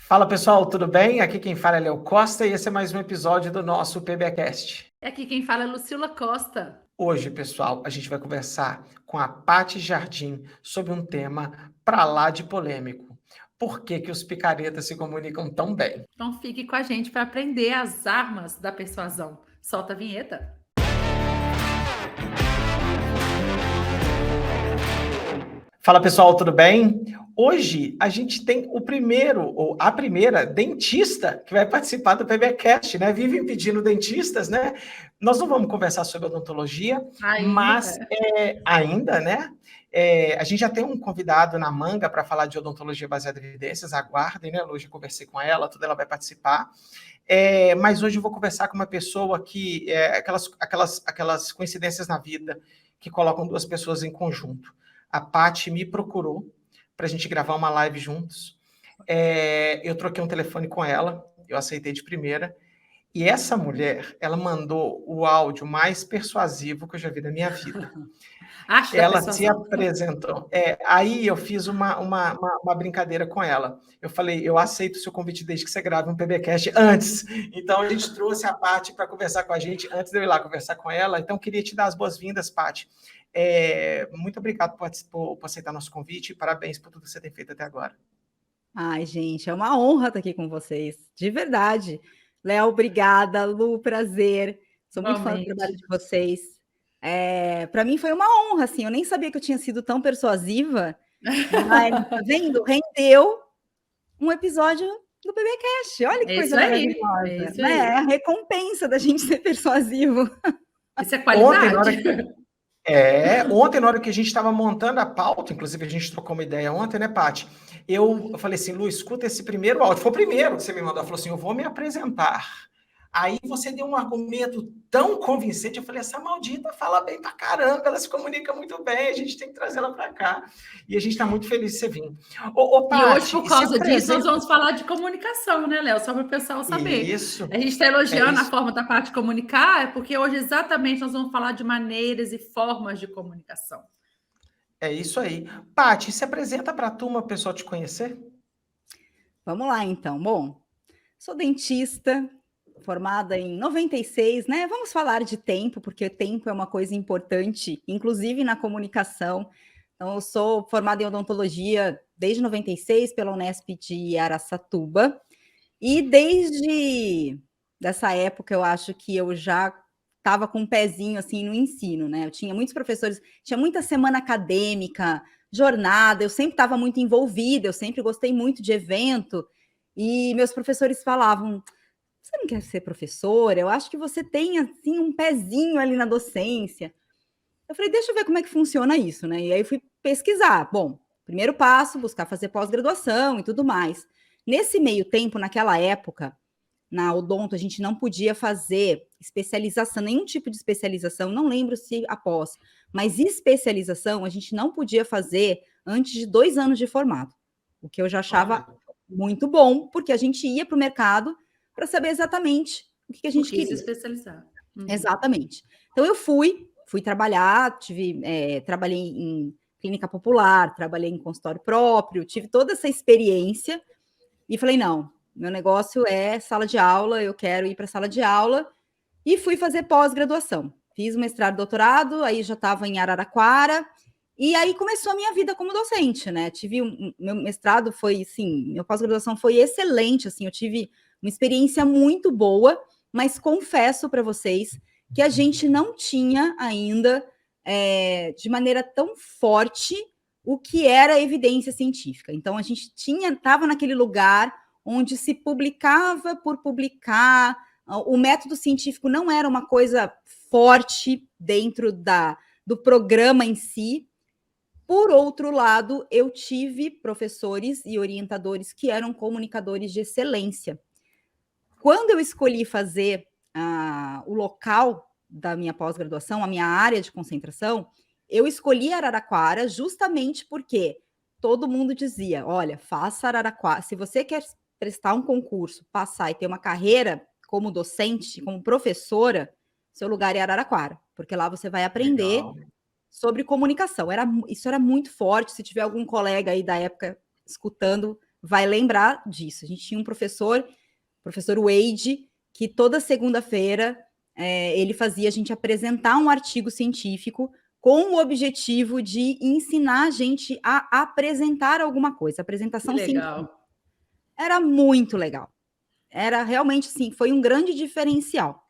Fala pessoal, tudo bem? Aqui quem fala é Léo Costa e esse é mais um episódio do nosso PBcast. Aqui quem fala é Lucila Costa. Hoje, pessoal, a gente vai conversar com a Paty Jardim sobre um tema pra lá de polêmico. Por que que os picaretas se comunicam tão bem? Então fique com a gente para aprender as armas da persuasão. Solta a vinheta. Fala pessoal, tudo bem? Hoje a gente tem o primeiro, ou a primeira, dentista que vai participar do PBcast, né? Vivem pedindo dentistas, né? Nós não vamos conversar sobre odontologia, mas ainda, né? A gente já tem um convidado na manga para falar de odontologia baseada em evidências, aguardem, né? Hoje eu conversei com ela, tudo ela vai participar. Mas hoje eu vou conversar com uma pessoa que aquelas coincidências na vida que colocam duas pessoas em conjunto. A Paty me procurou para a gente gravar uma live juntos. Eu troquei um telefone com ela, eu aceitei de primeira. E essa mulher, ela mandou o áudio mais persuasivo que eu já vi na minha vida. Arte da Ela se persuasão. apresentou. Aí eu fiz uma brincadeira com ela. Eu falei, eu aceito o seu convite desde que você grave um PBcast antes. Então a gente trouxe a Paty para conversar com a gente antes de eu ir lá conversar com ela. Então queria te dar as boas-vindas, Paty. Muito obrigado por aceitar nosso convite e parabéns por tudo que você tem feito até agora. Ai, gente, é uma honra estar aqui com vocês, de verdade. Léo, obrigada. Lu, prazer. Sou muito fã do trabalho de vocês. Para mim foi uma honra, assim, eu nem sabia que eu tinha sido tão persuasiva, mas, tá vendo? Rendeu um episódio do PBcast. Olha que coisa maravilhosa. Isso né? aí. É a recompensa da gente ser persuasivo. Isso é qualidade. Ontem, na hora que a gente estava montando a pauta, inclusive a gente trocou uma ideia ontem, né, Paty? Eu falei assim, Lu, escuta esse primeiro áudio. Foi o primeiro que você me mandou. Ela falou assim, eu vou me apresentar. Aí você deu um argumento tão convincente, eu falei, essa maldita fala bem pra caramba, ela se comunica muito bem, a gente tem que trazer ela pra cá. E a gente tá muito feliz de você vir. Paty, e hoje, por causa disso, nós vamos falar de comunicação, né, Léo? Só para o pessoal saber. Isso. A gente está elogiando a forma da Paty comunicar, porque hoje exatamente nós vamos falar de maneiras e formas de comunicação. É isso aí. Paty, se apresenta para a turma, o pessoal te conhecer? Vamos lá, então. Bom, sou dentista, formada em 96, né? Vamos falar de tempo, porque tempo é uma coisa importante, inclusive na comunicação. Então, eu sou formada em odontologia desde 96 pela Unesp de Araçatuba, e desde dessa época eu acho que eu já estava com um pezinho assim no ensino, né? Eu tinha muitos professores, tinha muita semana acadêmica, jornada, eu sempre estava muito envolvida, eu sempre gostei muito de evento, e meus professores falavam: você não quer ser professora? Eu acho que você tem, assim, um pezinho ali na docência. Eu falei, deixa eu ver como é que funciona isso, né? E aí eu fui pesquisar. Bom, primeiro passo, buscar fazer pós-graduação e tudo mais. Nesse meio tempo, naquela época, na odonto, a gente não podia fazer especialização, nenhum tipo de especialização, não lembro se após, mas especialização a gente não podia fazer antes de 2 anos de formado, o que eu já achava muito bom, porque a gente ia para o mercado para saber exatamente o que a gente queria. Se especializar. Exatamente. Então eu fui trabalhar, trabalhei em clínica popular, trabalhei em consultório próprio, tive toda essa experiência e falei, não, meu negócio é sala de aula, eu quero ir para a sala de aula, e fui fazer pós-graduação. Fiz mestrado, doutorado, aí já estava em Araraquara, e aí começou a minha vida como docente, né? Meu mestrado foi, assim, minha pós-graduação foi excelente, assim, eu tive uma experiência muito boa, mas confesso para vocês que a gente não tinha ainda, de maneira tão forte, o que era evidência científica. Então, a gente estava naquele lugar onde se publicava por publicar, o método científico não era uma coisa forte dentro do programa em si. Por outro lado, eu tive professores e orientadores que eram comunicadores de excelência. Quando eu escolhi fazer o local da minha pós-graduação, a minha área de concentração, eu escolhi Araraquara justamente porque todo mundo dizia, olha, faça Araraquara, se você quer prestar um concurso, passar e ter uma carreira como docente, como professora, seu lugar é Araraquara, porque lá você vai aprender sobre comunicação. Isso era muito forte, se tiver algum colega aí da época escutando, vai lembrar disso. A gente tinha um professor Wade, que toda segunda-feira ele fazia a gente apresentar um artigo científico com o objetivo de ensinar a gente a apresentar alguma coisa, apresentação científica. Era muito legal. Era realmente, sim, foi um grande diferencial.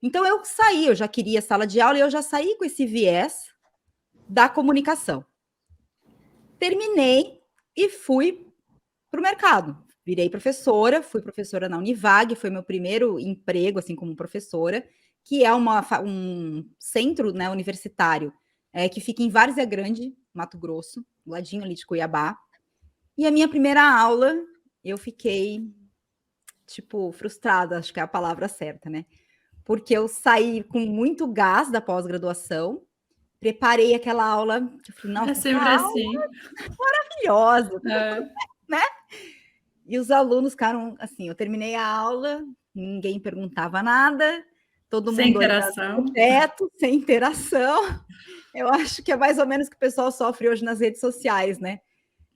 Então, eu já queria sala de aula e eu já saí com esse viés da comunicação. Terminei e fui para o mercado. Virei professora, fui professora na Univag, foi meu primeiro emprego, assim, como professora, que é um centro, né, universitário que fica em Várzea Grande, Mato Grosso, do ladinho ali de Cuiabá. E a minha primeira aula, eu fiquei, frustrada, acho que é a palavra certa, né? Porque eu saí com muito gás da pós-graduação, preparei aquela aula, eu falei, nossa, sempre assim. Maravilhosa, né? E os alunos ficaram assim, eu terminei a aula, ninguém perguntava nada, todo mundo olhando no teto, sem interação. Eu acho que é mais ou menos o que o pessoal sofre hoje nas redes sociais, né?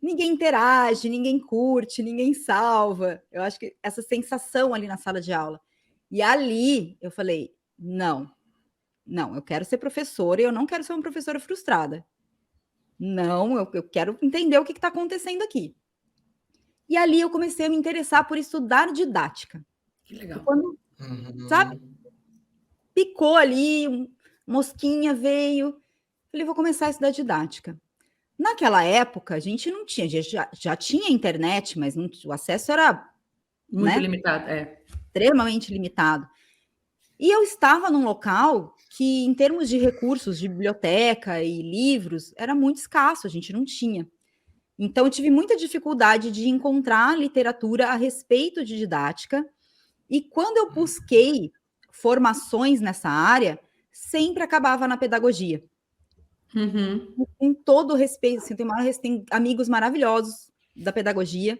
Ninguém interage, ninguém curte, ninguém salva. Eu acho que essa sensação ali na sala de aula. E ali eu falei, não, eu quero ser professora e eu não quero ser uma professora frustrada. Não, eu quero entender o que está acontecendo aqui. E ali eu comecei a me interessar por estudar didática. Que legal. Quando, sabe, picou ali, mosquinha veio, falei, vou começar a estudar didática. Naquela época, a gente não tinha, já tinha internet, mas o acesso era muito limitado, extremamente limitado. E eu estava num local que, em termos de recursos de biblioteca e livros, era muito escasso, a gente não tinha. Então, eu tive muita dificuldade de encontrar literatura a respeito de didática. E quando eu busquei formações nessa área, sempre acabava na pedagogia. Com todo respeito, assim, tem amigos maravilhosos da pedagogia.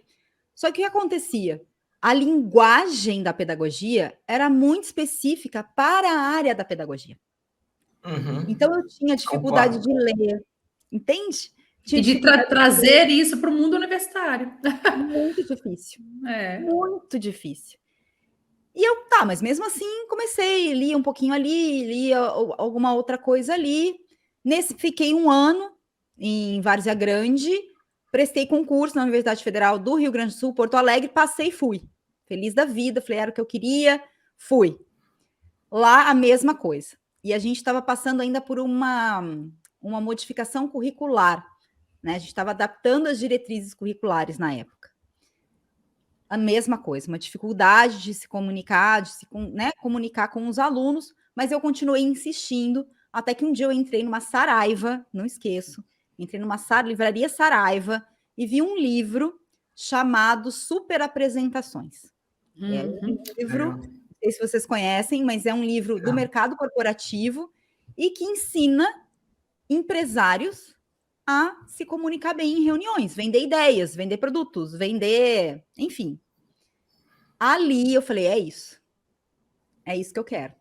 Só que o que acontecia? A linguagem da pedagogia era muito específica para a área da pedagogia. Então, eu tinha dificuldade de ler, entende? E de trazer isso para o mundo universitário. Muito difícil. Muito difícil. E mas mesmo assim, comecei, li um pouquinho ali, li alguma outra coisa ali. Fiquei 1 ano em Várzea Grande, prestei concurso na Universidade Federal do Rio Grande do Sul, Porto Alegre, passei e fui. Feliz da vida, falei, era o que eu queria, fui. Lá, a mesma coisa. E a gente estava passando ainda por uma modificação curricular, né? A gente estava adaptando as diretrizes curriculares na época. A mesma coisa, uma dificuldade de se comunicar, comunicar com os alunos, mas eu continuei insistindo, até que um dia eu entrei numa Saraiva, não esqueço, entrei numa livraria Saraiva e vi um livro chamado Super Apresentações. É um livro, não sei se vocês conhecem, mas é um livro do mercado corporativo e que ensina empresários a se comunicar bem em reuniões, vender ideias, vender produtos, vender, enfim. Ali eu falei, é isso que eu quero.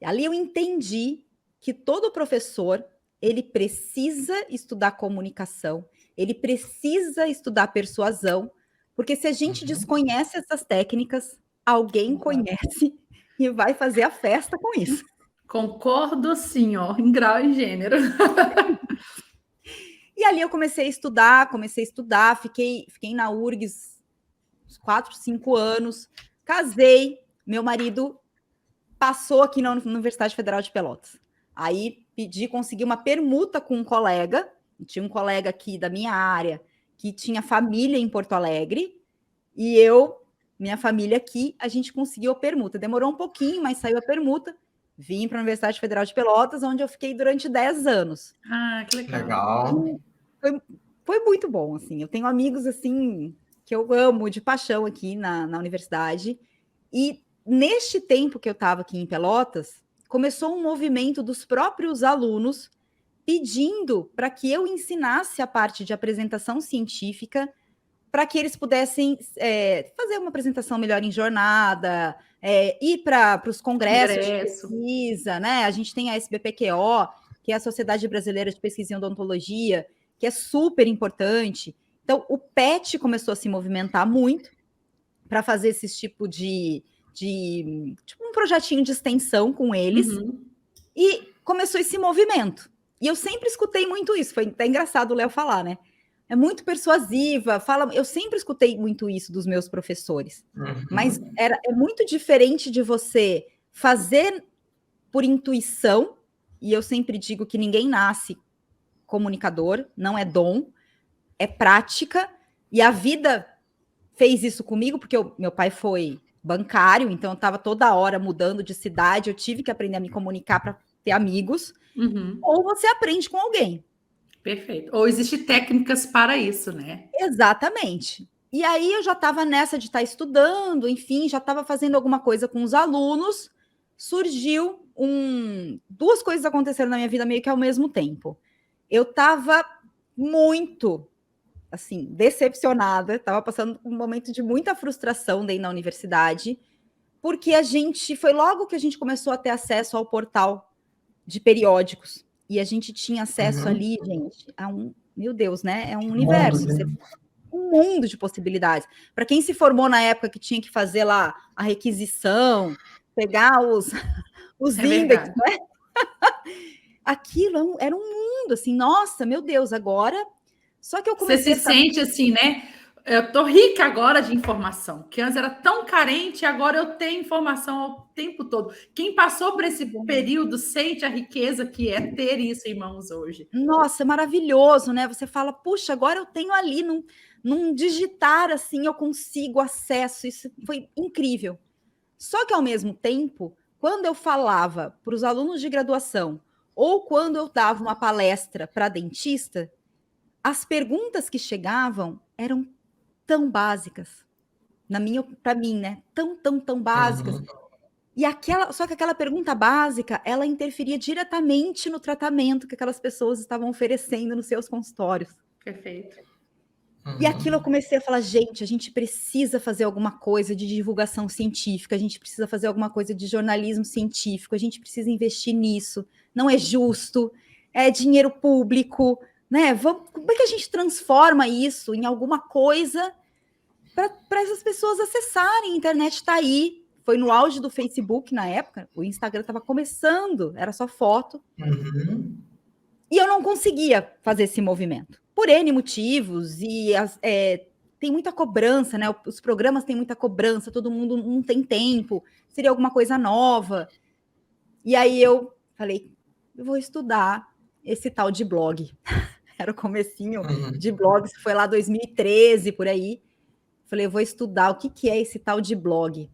Ali eu entendi que todo professor, ele precisa estudar comunicação, ele precisa estudar persuasão, porque se a gente desconhece essas técnicas, alguém conhece e vai fazer a festa com isso. Concordo, sim, ó, em grau e gênero. E ali eu comecei a estudar, fiquei na URGS uns 4, 5 anos, casei, meu marido passou aqui na Universidade Federal de Pelotas. Aí consegui uma permuta com um colega, tinha um colega aqui da minha área que tinha família em Porto Alegre, e minha família aqui, a gente conseguiu a permuta. Demorou um pouquinho, mas saiu a permuta. Vim para a Universidade Federal de Pelotas, onde eu fiquei durante 10 anos. Ah, que legal. Foi muito bom, assim. Eu tenho amigos, assim, que eu amo de paixão aqui na universidade. E neste tempo que eu estava aqui em Pelotas, começou um movimento dos próprios alunos pedindo para que eu ensinasse a parte de apresentação científica para que eles pudessem fazer uma apresentação melhor em jornada, ir para os congressos de pesquisa, né? A gente tem a SBPQO, que é a Sociedade Brasileira de Pesquisa em Odontologia, que é super importante. Então, o PET começou a se movimentar muito para fazer esse tipo de tipo um projetinho de extensão com eles, e começou esse movimento. E eu sempre escutei muito isso, foi até engraçado o Léo falar, né? É muito persuasiva, eu sempre escutei muito isso dos meus professores, mas é muito diferente de você fazer por intuição, e eu sempre digo que ninguém nasce comunicador, não é dom, é prática, e a vida fez isso comigo, porque meu pai foi bancário, então eu estava toda hora mudando de cidade, eu tive que aprender a me comunicar para ter amigos, ou você aprende com alguém. Perfeito. Ou existem técnicas para isso, né? Exatamente. E aí eu já estava nessa de estar estudando, enfim, já estava fazendo alguma coisa com os alunos, surgiu duas coisas aconteceram na minha vida meio que ao mesmo tempo. Eu estava muito, assim, decepcionada, estava passando um momento de muita frustração dentro da universidade, porque foi logo que a gente começou a ter acesso ao portal de periódicos, e a gente tinha acesso ali, gente, a meu Deus, né? É um universo, um mundo de possibilidades. Para quem se formou na época que tinha que fazer lá a requisição, pegar os índices, né? Aquilo era um mundo, assim, nossa, meu Deus, agora... Só que eu comecei Você se sente assim, né? Eu tô rica agora de informação, que antes era tão carente, agora eu tenho informação ao tempo todo. Quem passou por esse período sente a riqueza que é ter isso em mãos hoje. Nossa, é maravilhoso, né? Você fala, puxa, agora eu tenho ali, num digitar, assim, eu consigo acesso, isso foi incrível. Só que, ao mesmo tempo, quando eu falava para os alunos de graduação, ou quando eu dava uma palestra para dentista, as perguntas que chegavam eram tão básicas, para mim, né? Tão básicas. E só que aquela pergunta básica, ela interferia diretamente no tratamento que aquelas pessoas estavam oferecendo nos seus consultórios. Perfeito. E aquilo eu comecei a falar, gente, a gente precisa fazer alguma coisa de divulgação científica, a gente precisa fazer alguma coisa de jornalismo científico, a gente precisa investir nisso, não é justo, é dinheiro público, né? Como é que a gente transforma isso em alguma coisa para essas pessoas acessarem? A internet está aí, foi no auge do Facebook na época, o Instagram estava começando, era só foto, e eu não conseguia fazer esse movimento, por N motivos, e tem muita cobrança, né? Os programas têm muita cobrança, todo mundo não tem tempo, seria alguma coisa nova. E aí eu falei, eu vou estudar esse tal de blog. Era o comecinho de blogs, foi lá 2013, por aí. Falei, eu vou estudar o que é esse tal de blog.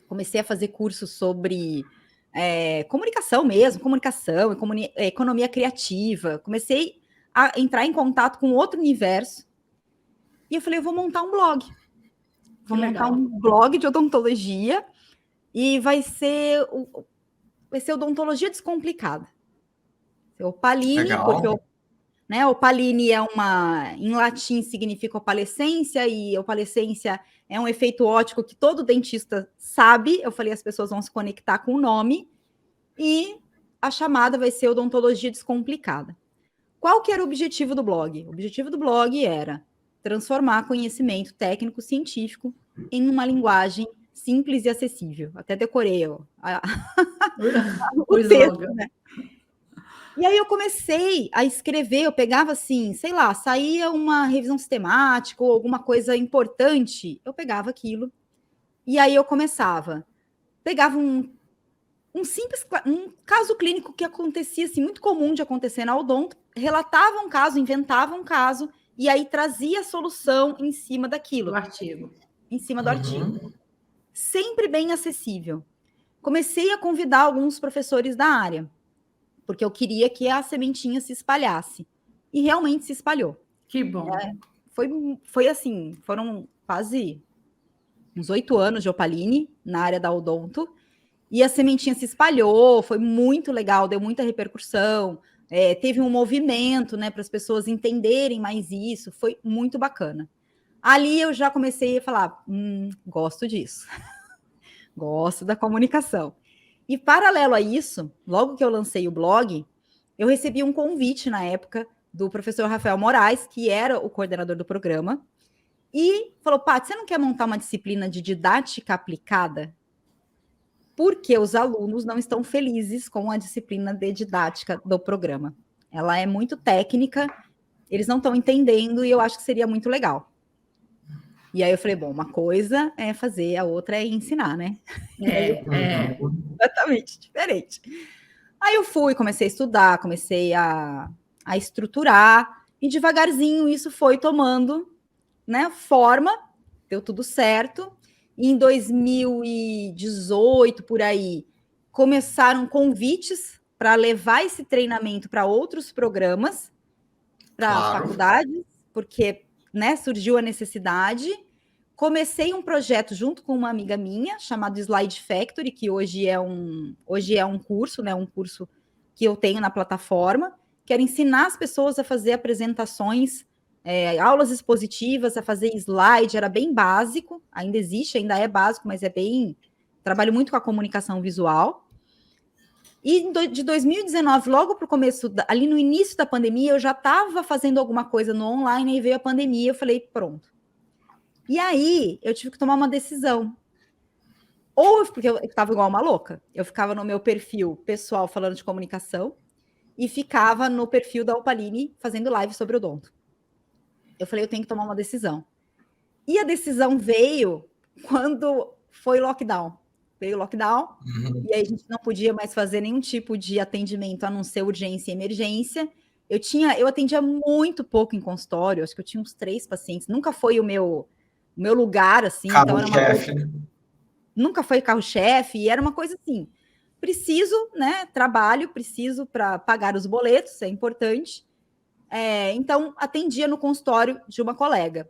Comecei a fazer cursos sobre comunicação mesmo, economia criativa. Comecei a entrar em contato com outro universo. E eu falei, eu vou montar um blog. Vou montar um blog de odontologia e vai ser Odontologia Descomplicada. Opaline, porque opaline em latim significa opalescência, e opalescência é um efeito óptico que todo dentista sabe. Eu falei, as pessoas vão se conectar com o nome, e a chamada vai ser Odontologia Descomplicada. Qual que era o objetivo do blog? O objetivo do blog era transformar conhecimento técnico científico em uma linguagem simples e acessível. Até decorei o texto, né? E aí eu comecei a escrever, eu pegava assim, sei lá, saía uma revisão sistemática ou alguma coisa importante, eu pegava aquilo, e aí eu pegava um caso clínico que acontecia, assim, muito comum de acontecer na odonto, relatava um caso, inventava um caso, e aí trazia a solução em cima daquilo. Do artigo. Em cima do artigo. Sempre bem acessível. Comecei a convidar alguns professores da área, porque eu queria que a sementinha se espalhasse. E realmente se espalhou. Que bom. Foi assim, foram quase uns 8 anos de Opaline na área da odonto, e a sementinha se espalhou, foi muito legal, deu muita repercussão, teve um movimento, né, para as pessoas entenderem mais isso, foi muito bacana. Ali eu já comecei a falar, gosto disso, gosto da comunicação. E paralelo a isso, logo que eu lancei o blog, eu recebi um convite na época do professor Rafael Moraes, que era o coordenador do programa, e falou, Paty, você não quer montar uma disciplina de didática aplicada? Porque os alunos não estão felizes com a disciplina de didática do programa. Ela é muito técnica, eles não estão entendendo, e eu acho que seria muito legal. E aí eu falei, bom, uma coisa é fazer, a outra é ensinar, né? Completamente diferente. Aí eu fui, comecei a estudar, comecei a estruturar, e devagarzinho isso foi tomando, né, forma, deu tudo certo. E em 2018, por aí, começaram convites para levar esse treinamento para outros programas, para faculdades, porque, né, surgiu a necessidade. Comecei um projeto junto com uma amiga minha, chamado Slide Factory, que hoje é um curso, né? Um curso que eu tenho na plataforma. Quero ensinar as pessoas a fazer apresentações, aulas expositivas, a fazer slide. Era bem básico, ainda existe, ainda é básico, mas é bem... Trabalho muito com a comunicação visual. E de 2019, logo para o começo, ali no início da pandemia, eu já estava fazendo alguma coisa no online, e veio a pandemia, eu falei, pronto. E aí, eu tive que tomar uma decisão. Ou porque eu estava igual uma louca. Eu ficava no meu perfil pessoal falando de comunicação e ficava no perfil da Opaline fazendo live sobre odonto. Eu falei, eu tenho que tomar uma decisão. E a decisão veio quando foi lockdown. Veio o lockdown, e aí a gente não podia mais fazer nenhum tipo de atendimento, a não ser urgência e emergência. Eu atendia muito pouco em consultório, acho que eu tinha uns 3 pacientes. Nunca foi o meu lugar, assim. Carro-chefe. Então nunca foi carro-chefe, e era uma coisa assim, preciso, né, trabalho, preciso para pagar os boletos, é importante. Então, atendia no consultório de uma colega.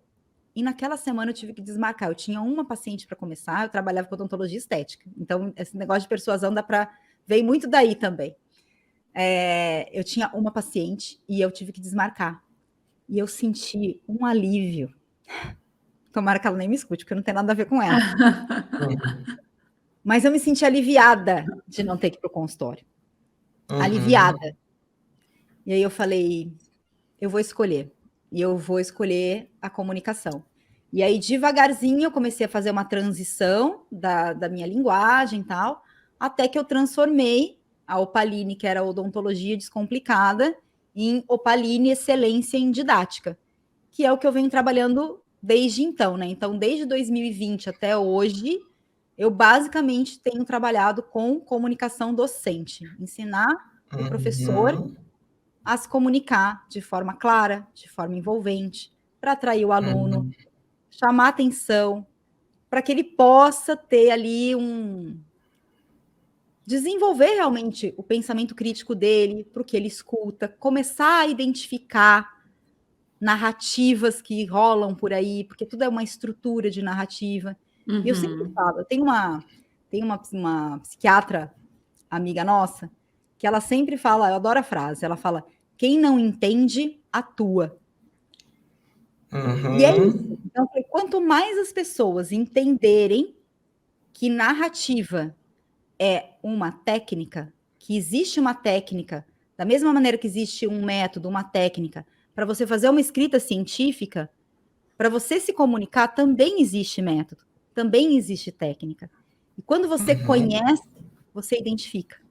E naquela semana eu tive que desmarcar. Eu tinha uma paciente para começar, eu trabalhava com odontologia estética. Então, esse negócio de persuasão veio muito daí também. Eu tinha uma paciente e eu tive que desmarcar. E eu senti um alívio. Tomara que ela nem me escute, porque não tem nada a ver com ela. Mas eu me senti aliviada de não ter que ir para o consultório. Aliviada. E aí eu falei, eu vou escolher. E eu vou escolher a comunicação. E aí, devagarzinho, eu comecei a fazer uma transição da minha linguagem e tal, até que eu transformei a Opaline, que era odontologia descomplicada, em Opaline Excelência em Didática, que é o que eu venho trabalhando desde então, né? Então, desde 2020 até hoje, eu basicamente tenho trabalhado com comunicação docente, ensinar o professor a se comunicar de forma clara, de forma envolvente, para atrair o aluno, chamar atenção, para que ele possa ter ali desenvolver realmente o pensamento crítico dele, para o que ele escuta, começar a identificar narrativas que rolam por aí, porque tudo é uma estrutura de narrativa. E eu sempre falo, tem uma psiquiatra amiga nossa, que ela sempre fala, eu adoro a frase, ela fala, quem não entende, atua. E é isso. Então, quanto mais as pessoas entenderem que narrativa é uma técnica, que existe uma técnica, da mesma maneira que existe um método, uma técnica, para você fazer uma escrita científica, para você se comunicar, também existe método, também existe técnica. E quando você conhece, você identifica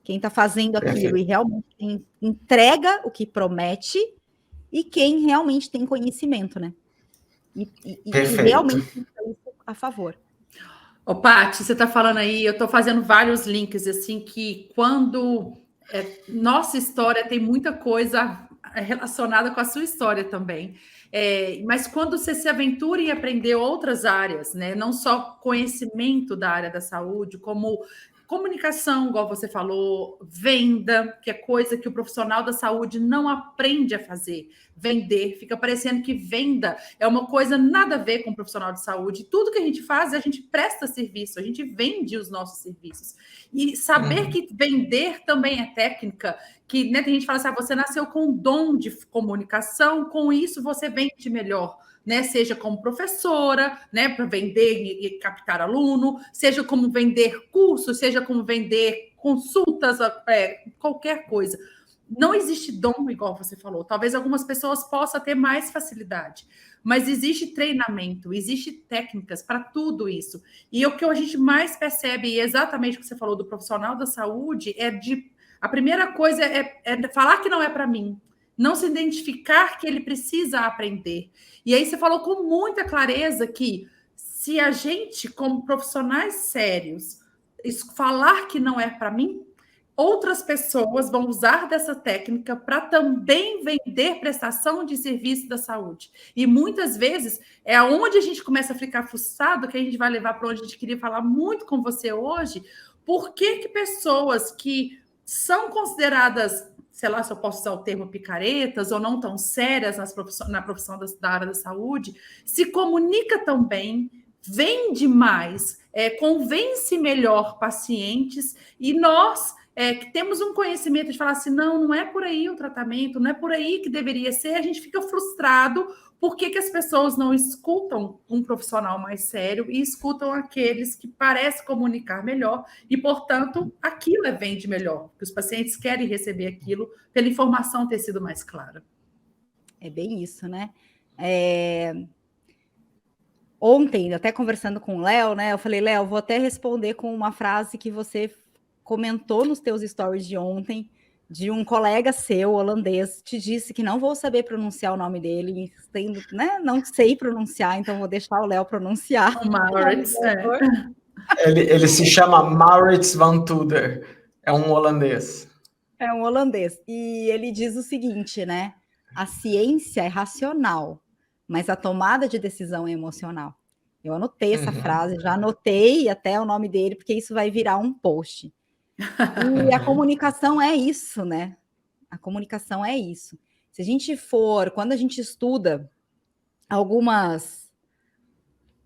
quem está fazendo aquilo e realmente entrega o que promete e quem realmente tem conhecimento, né? E realmente tem isso a favor. Ô, Paty, você está falando aí, eu estou fazendo vários links, assim, que quando... nossa história tem muita coisa relacionada com a sua história também. Mas quando você se aventura em aprender outras áreas, né? Não só conhecimento da área da saúde, como comunicação, igual você falou, venda, que é coisa que o profissional da saúde não aprende a fazer. Vender, fica parecendo que venda é uma coisa nada a ver com o profissional de saúde. Tudo que a gente faz, a gente presta serviço, a gente vende os nossos serviços. E saber que vender também é técnica, que, né, tem gente que fala assim, você nasceu com um dom de comunicação, com isso você vende melhor. Né, seja como professora, né, para vender e captar aluno, seja como vender cursos, seja como vender consultas, qualquer coisa. não existe dom, igual você falou. Talvez algumas pessoas possam ter mais facilidade, mas existe treinamento, existe técnicas para tudo isso. E o que a gente mais percebe, e exatamente o que você falou do profissional da saúde, a primeira coisa é falar que não é para mim, não se identificar que ele precisa aprender. E aí você falou com muita clareza que se a gente, como profissionais sérios, falar que não é para mim, outras pessoas vão usar dessa técnica para também vender prestação de serviço da saúde. E muitas vezes é onde a gente começa a ficar frustrado, que a gente vai levar para onde a gente queria falar muito com você hoje. Por que pessoas que são consideradas, sei lá se eu posso usar o termo picaretas, ou não tão sérias na profissão da área da saúde, se comunica tão bem, vende mais, convence melhor pacientes, e nós que temos um conhecimento de falar assim, não é por aí o tratamento, não é por aí que deveria ser, a gente fica frustrado porque as pessoas não escutam um profissional mais sério e escutam aqueles que parecem comunicar melhor e, portanto, aquilo vende melhor, porque os pacientes querem receber aquilo pela informação ter sido mais clara. É bem isso, né? Ontem, até conversando com o Léo, né? Eu falei, Léo, vou até responder com uma frase que você comentou nos teus stories de ontem, de um colega seu, holandês, te disse que não vou saber pronunciar o nome dele, né? Não sei pronunciar, então vou deixar o Léo pronunciar. Maurits, ele se chama Maurits van Tudor, é um holandês. É um holandês. E ele diz o seguinte, né? A ciência é racional, mas a tomada de decisão é emocional. Eu anotei essa frase, já anotei até o nome dele, porque isso vai virar um post. E a comunicação é isso, né? A comunicação é isso. Se a gente quando a gente estuda algumas...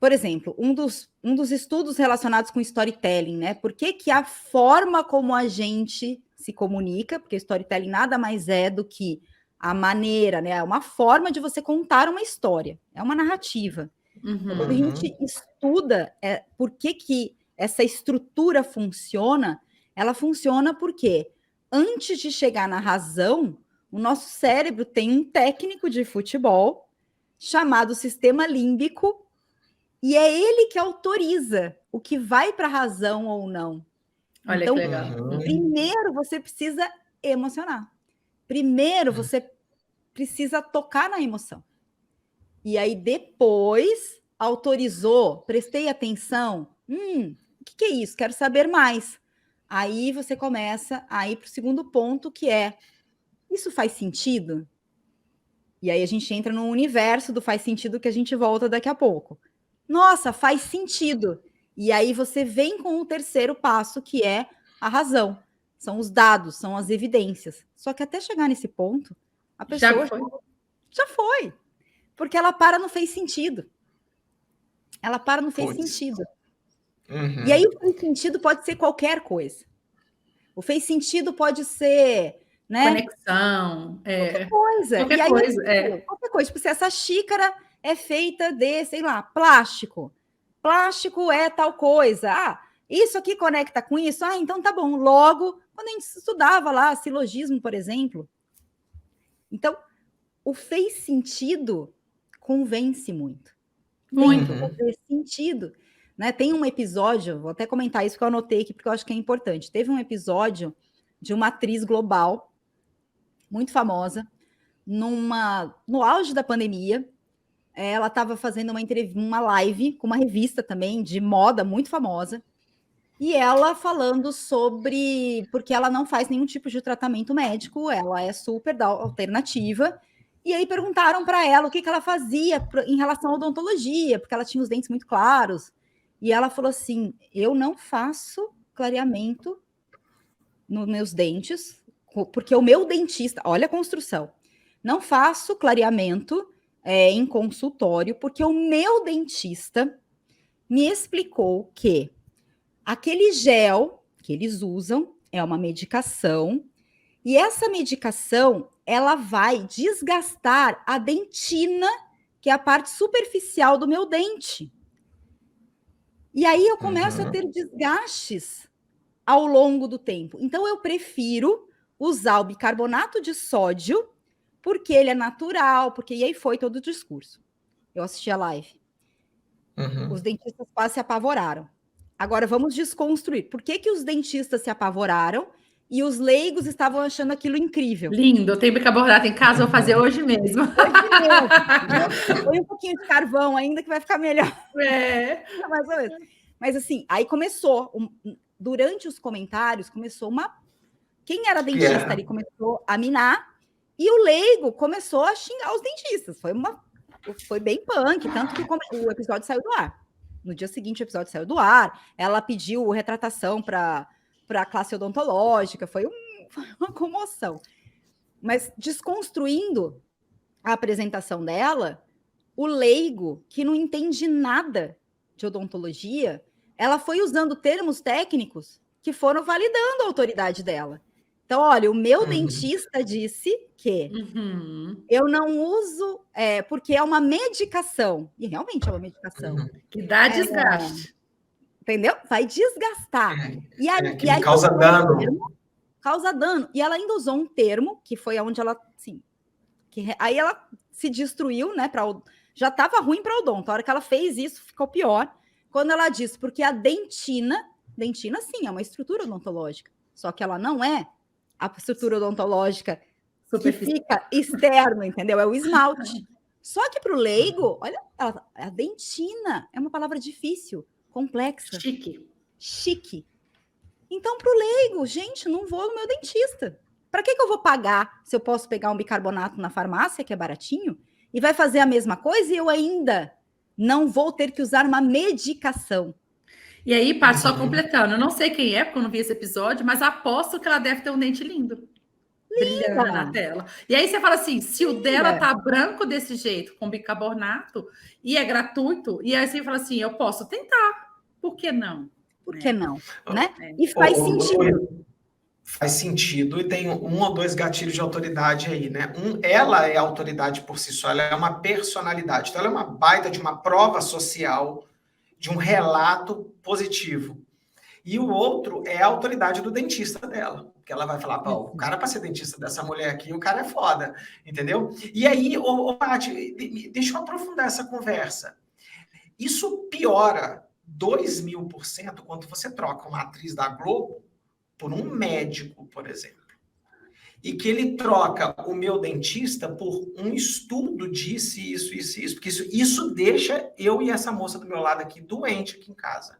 Por exemplo, um dos estudos relacionados com storytelling, né? Por que a forma como a gente se comunica, porque storytelling nada mais é do que a maneira, né? É uma forma de você contar uma história, é uma narrativa. Quando a gente estuda por que essa estrutura funciona, ela funciona porque antes de chegar na razão, o nosso cérebro tem um técnico de futebol chamado sistema límbico, e é ele que autoriza o que vai para a razão ou não. Olha então, que legal. Primeiro você precisa emocionar. Primeiro você precisa tocar na emoção. E aí depois autorizou, prestei atenção. O que é isso? Quero saber mais. Aí você começa a ir para o segundo ponto, que é: isso faz sentido? E aí a gente entra no universo do faz sentido, que a gente volta daqui a pouco. Nossa, faz sentido. E aí você vem com o terceiro passo, que é a razão. São os dados, são as evidências. Só que até chegar nesse ponto, a pessoa já foi. Porque ela para no fez sentido. Ela para no fez sentido. E aí o fez sentido pode ser qualquer coisa. O fez sentido pode ser, né? Conexão. Qualquer coisa. Qualquer coisa. Qualquer coisa. Tipo, se essa xícara é feita de, sei lá, plástico. Plástico é tal coisa. Ah, isso aqui conecta com isso? Ah, então tá bom. Logo, quando a gente estudava lá silogismo, por exemplo. Então, o fez sentido convence muito. Tem que fazer sentido. Né? Tem um episódio, vou até comentar isso que eu anotei aqui, porque eu acho que é importante. Teve um episódio de uma atriz global, muito famosa, no auge da pandemia. Ela estava fazendo uma live com uma revista também de moda muito famosa, e ela falando sobre... Porque ela não faz nenhum tipo de tratamento médico, ela é super da alternativa, e aí perguntaram para ela o que ela fazia em relação à odontologia, porque ela tinha os dentes muito claros, e ela falou assim: eu não faço clareamento nos meus dentes, porque o meu dentista... Olha a construção. Não faço clareamento em consultório, porque o meu dentista me explicou que aquele gel que eles usam é uma medicação, e essa medicação ela vai desgastar a dentina, que é a parte superficial do meu dente. E aí eu começo a ter desgastes ao longo do tempo. Então eu prefiro usar o bicarbonato de sódio porque ele é natural, porque... E aí foi todo o discurso. Eu assisti a live. Os dentistas quase se apavoraram. Agora, vamos desconstruir. Por que os dentistas se apavoraram e os leigos estavam achando aquilo incrível? Lindo, eu tenho bicarbonato em casa, vou fazer hoje mesmo. Põe um pouquinho de carvão ainda que vai ficar melhor. Mais ou menos. Mas assim, aí começou, durante os comentários, começou uma... Quem era dentista ali começou a minar e o leigo começou a xingar os dentistas. Foi bem punk, tanto que o episódio saiu do ar. No dia seguinte, o episódio saiu do ar. Ela pediu retratação para a classe odontológica. Foi uma comoção. Mas desconstruindo a apresentação dela, o leigo, que não entende nada de odontologia, ela foi usando termos técnicos que foram validando a autoridade dela. Então, olha, o meu dentista disse que eu não uso, porque é uma medicação. E realmente é uma medicação. Que dá desgaste. Entendeu? Vai desgastar. E aí causa dano. Causa dano. E ela ainda usou um termo, que foi onde ela, assim, aí ela se destruiu, né? Já estava ruim para o odonto. A hora que ela fez isso, ficou pior. Quando ela disse, porque a dentina, sim, é uma estrutura odontológica. Só que ela não é a estrutura odontológica que fica externo, entendeu? É o esmalte. Só que para o leigo, olha, a dentina é uma palavra difícil, complexa. Chique. Então, para o leigo, gente, não vou no meu dentista. Para que eu vou pagar se eu posso pegar um bicarbonato na farmácia, que é baratinho, e vai fazer a mesma coisa e eu ainda não vou ter que usar uma medicação? E aí, Paty, só completando, eu não sei quem é, porque eu não vi esse episódio, mas aposto que ela deve ter um dente lindo. Brilhando na tela. E aí você fala assim, se o dela tá branco desse jeito, com bicarbonato, e é gratuito, e aí você fala assim, eu posso tentar. Por que não? Por que não? Né? E faz sentido. Faz sentido, e tem um ou dois gatilhos de autoridade aí, né? Ela é autoridade por si só, ela é uma personalidade. Então, ela é uma baita de uma prova social, de um relato positivo. E o outro é a autoridade do dentista dela. Que ela vai falar, o cara para ser dentista dessa mulher aqui, o cara é foda, entendeu? E aí, Paty, deixa eu aprofundar essa conversa. Isso piora 2000% quando você troca uma atriz da Globo por um médico, por exemplo. E que ele troca o meu dentista por um estudo disso, isso. Porque isso deixa eu e essa moça do meu lado aqui doente aqui em casa.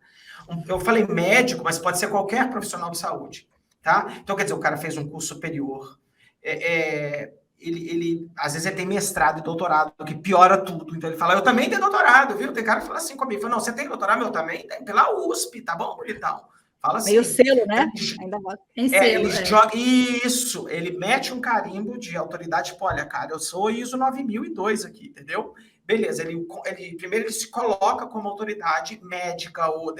Eu falei médico, mas pode ser qualquer profissional de saúde. Tá? Então, quer dizer, o cara fez um curso superior. Ele às vezes ele tem mestrado e doutorado, que piora tudo. Então, ele fala, eu também tenho doutorado, viu? Tem cara que fala assim comigo. Fala, não, você tem doutorado? Eu também tenho. Pela USP, tá bom, bonitão? Fala assim. Meio selo, né? Ainda tem selo, Isso, ele mete um carimbo de autoridade, tipo, olha, cara, eu sou ISO 9002 aqui, entendeu? Beleza, primeiro ele se coloca como autoridade médica, ou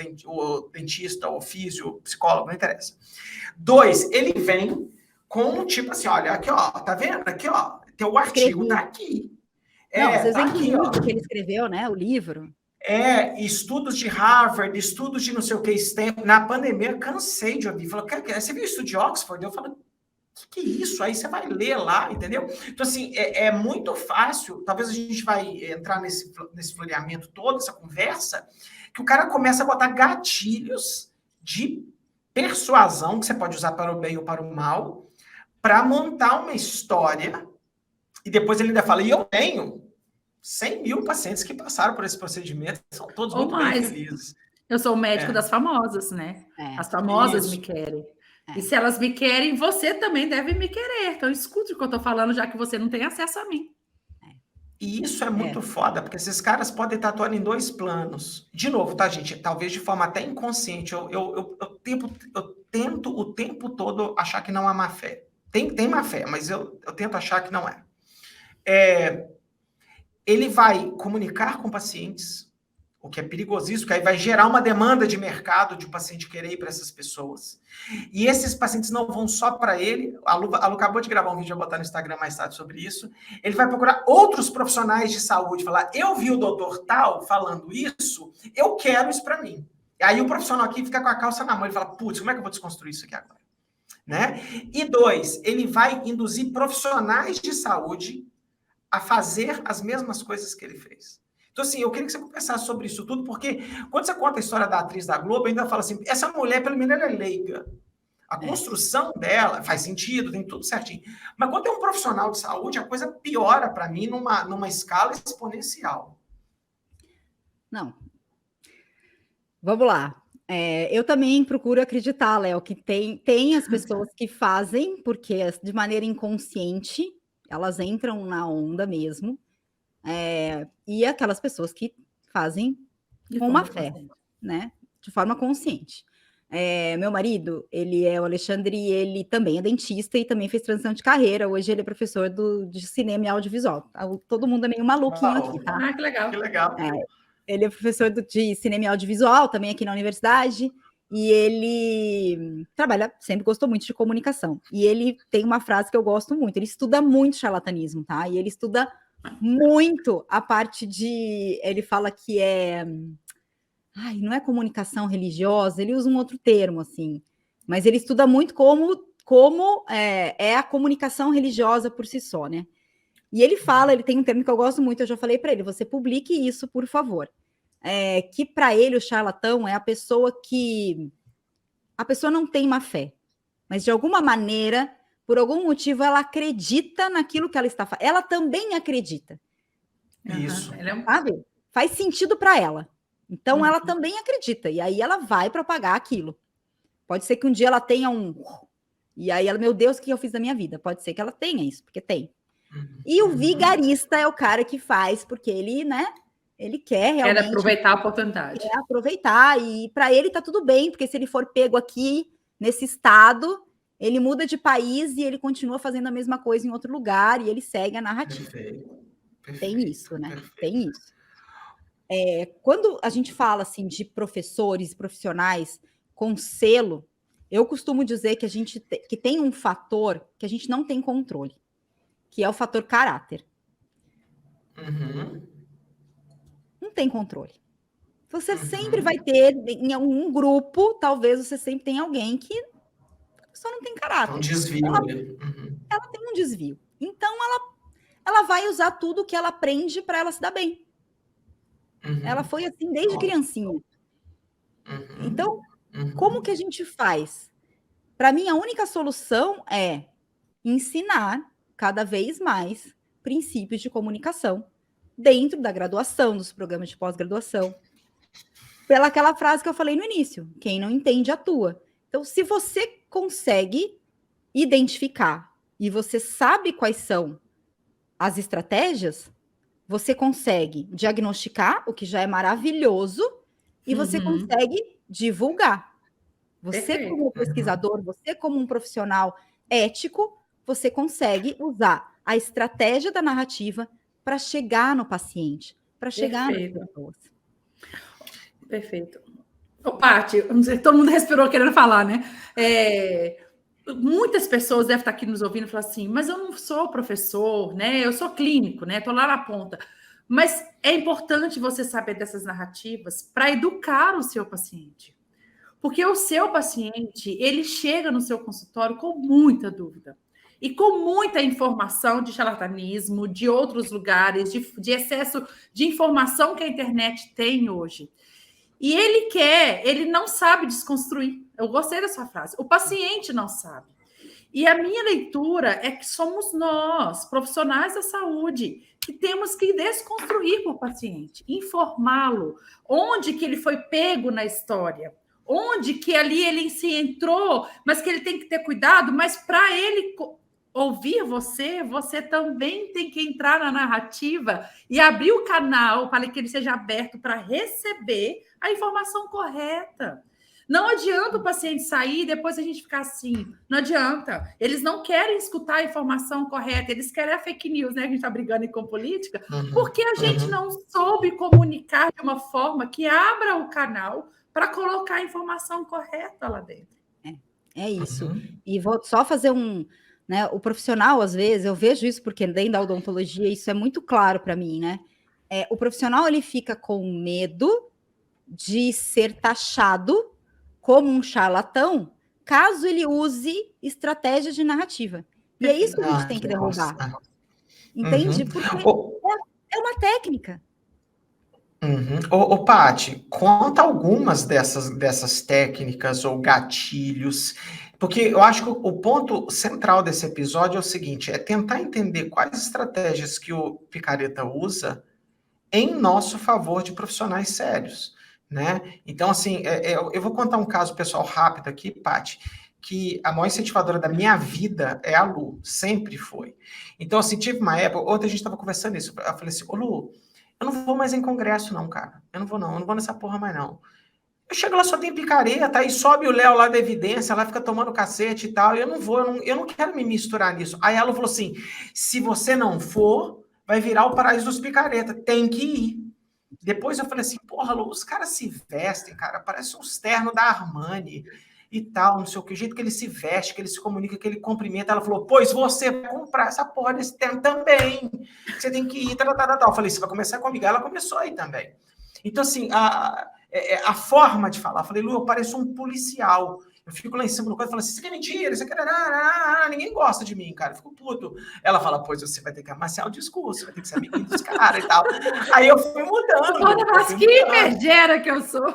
dentista, ou físio, psicólogo, não interessa. 2, ele vem com tipo assim, olha, aqui ó, tá vendo? Aqui ó, teu artigo tá aqui. Não, vocês veem que o livro que ele escreveu, né? O livro. Estudos de Harvard, estudos de não sei o que, na pandemia eu cansei de ouvir. Falou, você viu o estudo de Oxford? Eu falo, que é isso? Aí você vai ler lá, entendeu? Então, assim, é muito fácil, talvez a gente vai entrar nesse floreamento todo, essa conversa, que o cara começa a botar gatilhos de persuasão, que você pode usar para o bem ou para o mal, para montar uma história, e depois ele ainda fala, e eu tenho 100 mil pacientes que passaram por esse procedimento, são todos muito bem felizes. Eu sou o médico das famosas, né? As famosas me querem. E se elas me querem, você também deve me querer. Então, escute o que eu estou falando, já que você não tem acesso a mim. E isso é muito foda, porque esses caras podem estar atuando em 2 planos. De novo, tá, gente? Talvez de forma até inconsciente. Eu tento o tempo todo achar que não há má fé. Tem má fé, mas eu tento achar que não é. Ele vai comunicar com pacientes, o que é perigosíssimo, que aí vai gerar uma demanda de mercado de o paciente querer ir para essas pessoas. E esses pacientes não vão só para ele. A Lu acabou de gravar um vídeo, eu vou botar no Instagram mais tarde sobre isso. Ele vai procurar outros profissionais de saúde, falar, eu vi o doutor tal falando isso, eu quero isso para mim. E aí o profissional aqui fica com a calça na mão, ele fala, putz, como é que eu vou desconstruir isso aqui agora? né? E 2, ele vai induzir profissionais de saúde a fazer as mesmas coisas que ele fez. Então, assim, eu queria que você conversasse sobre isso tudo, porque quando você conta a história da atriz da Globo, ainda fala assim, essa mulher, pelo menos, ela é leiga. A construção dela faz sentido, tem tudo certinho. Mas quando é um profissional de saúde, a coisa piora para mim numa escala exponencial. Não. Vamos lá. Eu também procuro acreditar, Léo, que tem as pessoas que fazem, porque de maneira inconsciente, elas entram na onda mesmo, e aquelas pessoas que fazem com uma fé, né? De forma consciente. Meu marido, ele é o Alexandre, e ele também é dentista e também fez transição de carreira. Hoje ele é professor de cinema e audiovisual. Todo mundo é meio maluquinho aqui, tá? Ah, que legal. Que legal. Ele é professor de cinema e audiovisual, também aqui na universidade, e ele sempre gostou muito de comunicação. E ele tem uma frase que eu gosto muito, ele estuda muito charlatanismo, tá? E ele estuda muito a parte ele fala que não é comunicação religiosa, ele usa um outro termo, assim, mas ele estuda muito como é a comunicação religiosa por si só, né? E ele tem um termo que eu gosto muito, eu já falei para ele, você publique isso, por favor. Que para ele o charlatão é a pessoa não tem má fé, mas de alguma maneira, por algum motivo, ela acredita naquilo que ela está fazendo. Ela também acredita. Isso. Sabe? Faz sentido para ela. Então, ela também acredita. E aí ela vai propagar aquilo. Pode ser que um dia ela tenha E aí ela, meu Deus, o que eu fiz da minha vida? Pode ser que ela tenha isso, porque tem. E o vigarista é o cara que faz, porque ele, né? Ele quer realmente... Quer aproveitar a oportunidade. Quer aproveitar. E para ele tá tudo bem, porque se ele for pego aqui, nesse estado, ele muda de país e ele continua fazendo a mesma coisa em outro lugar e ele segue a narrativa. Perfeito. Tem isso, né? Perfeito. Tem isso. Quando a gente fala assim de professores, profissionais com selo, eu costumo dizer que que tem um fator que a gente não tem controle, que é o fator caráter. Não tem controle. Você sempre vai ter, em algum grupo, talvez você sempre tenha alguém que só não tem caráter. Um desvio. Ela tem um desvio. Então, ela vai usar tudo que ela aprende para ela se dar bem. Ela foi assim desde criancinha. Então, como que a gente faz? Para mim, a única solução é ensinar cada vez mais princípios de comunicação dentro da graduação, dos programas de pós-graduação. Pela aquela frase que eu falei no início, quem não entende, atua. Então, se você consegue identificar e você sabe quais são as estratégias, você consegue diagnosticar, o que já é maravilhoso, e você consegue divulgar. Você, como pesquisador, você, como um profissional ético, você consegue usar a estratégia da narrativa para chegar no paciente, para chegar nas pessoas. Perfeito. Paty, não sei, todo mundo respirou querendo falar, né? Muitas pessoas devem estar aqui nos ouvindo e falar assim, mas eu não sou professor, né? Eu sou clínico, né? Estou lá na ponta. Mas é importante você saber dessas narrativas para educar o seu paciente. Porque o seu paciente, ele chega no seu consultório com muita dúvida. E com muita informação de charlatanismo, de outros lugares, de excesso de informação que a internet tem hoje. E ele não sabe desconstruir. Eu gostei da sua frase. O paciente não sabe. E a minha leitura é que somos nós, profissionais da saúde, que temos que desconstruir para o paciente, informá-lo, onde que ele foi pego na história, onde que ali ele se entrou, mas que ele tem que ter cuidado, mas para ele ouvir você também tem que entrar na narrativa e abrir o canal para que ele seja aberto para receber a informação correta. Não adianta o paciente sair e depois a gente ficar assim. Não adianta. Eles não querem escutar a informação correta, eles querem a fake news, né? A gente está brigando com política, porque a gente não soube comunicar de uma forma que abra o canal para colocar a informação correta lá dentro. É isso. E vou só fazer né, o profissional, às vezes, eu vejo isso porque dentro da odontologia isso é muito claro para mim, né? O profissional, ele fica com medo de ser taxado como um charlatão caso ele use estratégias de narrativa. E é isso que a gente tem que derrubar. Entende? Porque é uma técnica. Ô, Paty, conta algumas dessas técnicas ou gatilhos, porque eu acho que o ponto central desse episódio é o seguinte, é tentar entender quais estratégias que o Picareta usa em nosso favor de profissionais sérios, né? Então, assim, eu vou contar um caso pessoal rápido aqui, Paty, que a maior incentivadora da minha vida é a Lu, sempre foi. Então, assim, tive uma época, ontem a gente estava conversando isso, eu falei assim, ô Lu, eu não vou mais em congresso não, cara, eu não vou nessa porra mais não. Eu chego lá, só tem picareta, aí sobe o Léo lá da Evidência, lá fica tomando cacete e tal, e eu não quero me misturar nisso. Aí ela falou assim, se você não for, vai virar o paraíso dos picareta, tem que ir. Depois eu falei assim, porra, Lu, os caras se vestem, cara, parece uns ternos da Armani e tal, não sei o que, o jeito que ele se veste, que ele se comunica, que ele cumprimenta. Ela falou, pois você vai comprar essa porra desse terno também, você tem que ir, tal. Eu falei, você vai começar comigo? Ela começou aí também. Então, assim, a forma de falar, eu falei, Lu, eu pareço um policial. Eu fico lá em cima do coisa e falo assim, isso aqui é mentira, isso aqui é... Ninguém gosta de mim, cara, eu fico puto. Ela fala, pois você vai ter que amaciar o discurso, vai ter que ser amiguinho dos caras e tal. Aí eu fui mudando. Mas que megera que eu sou.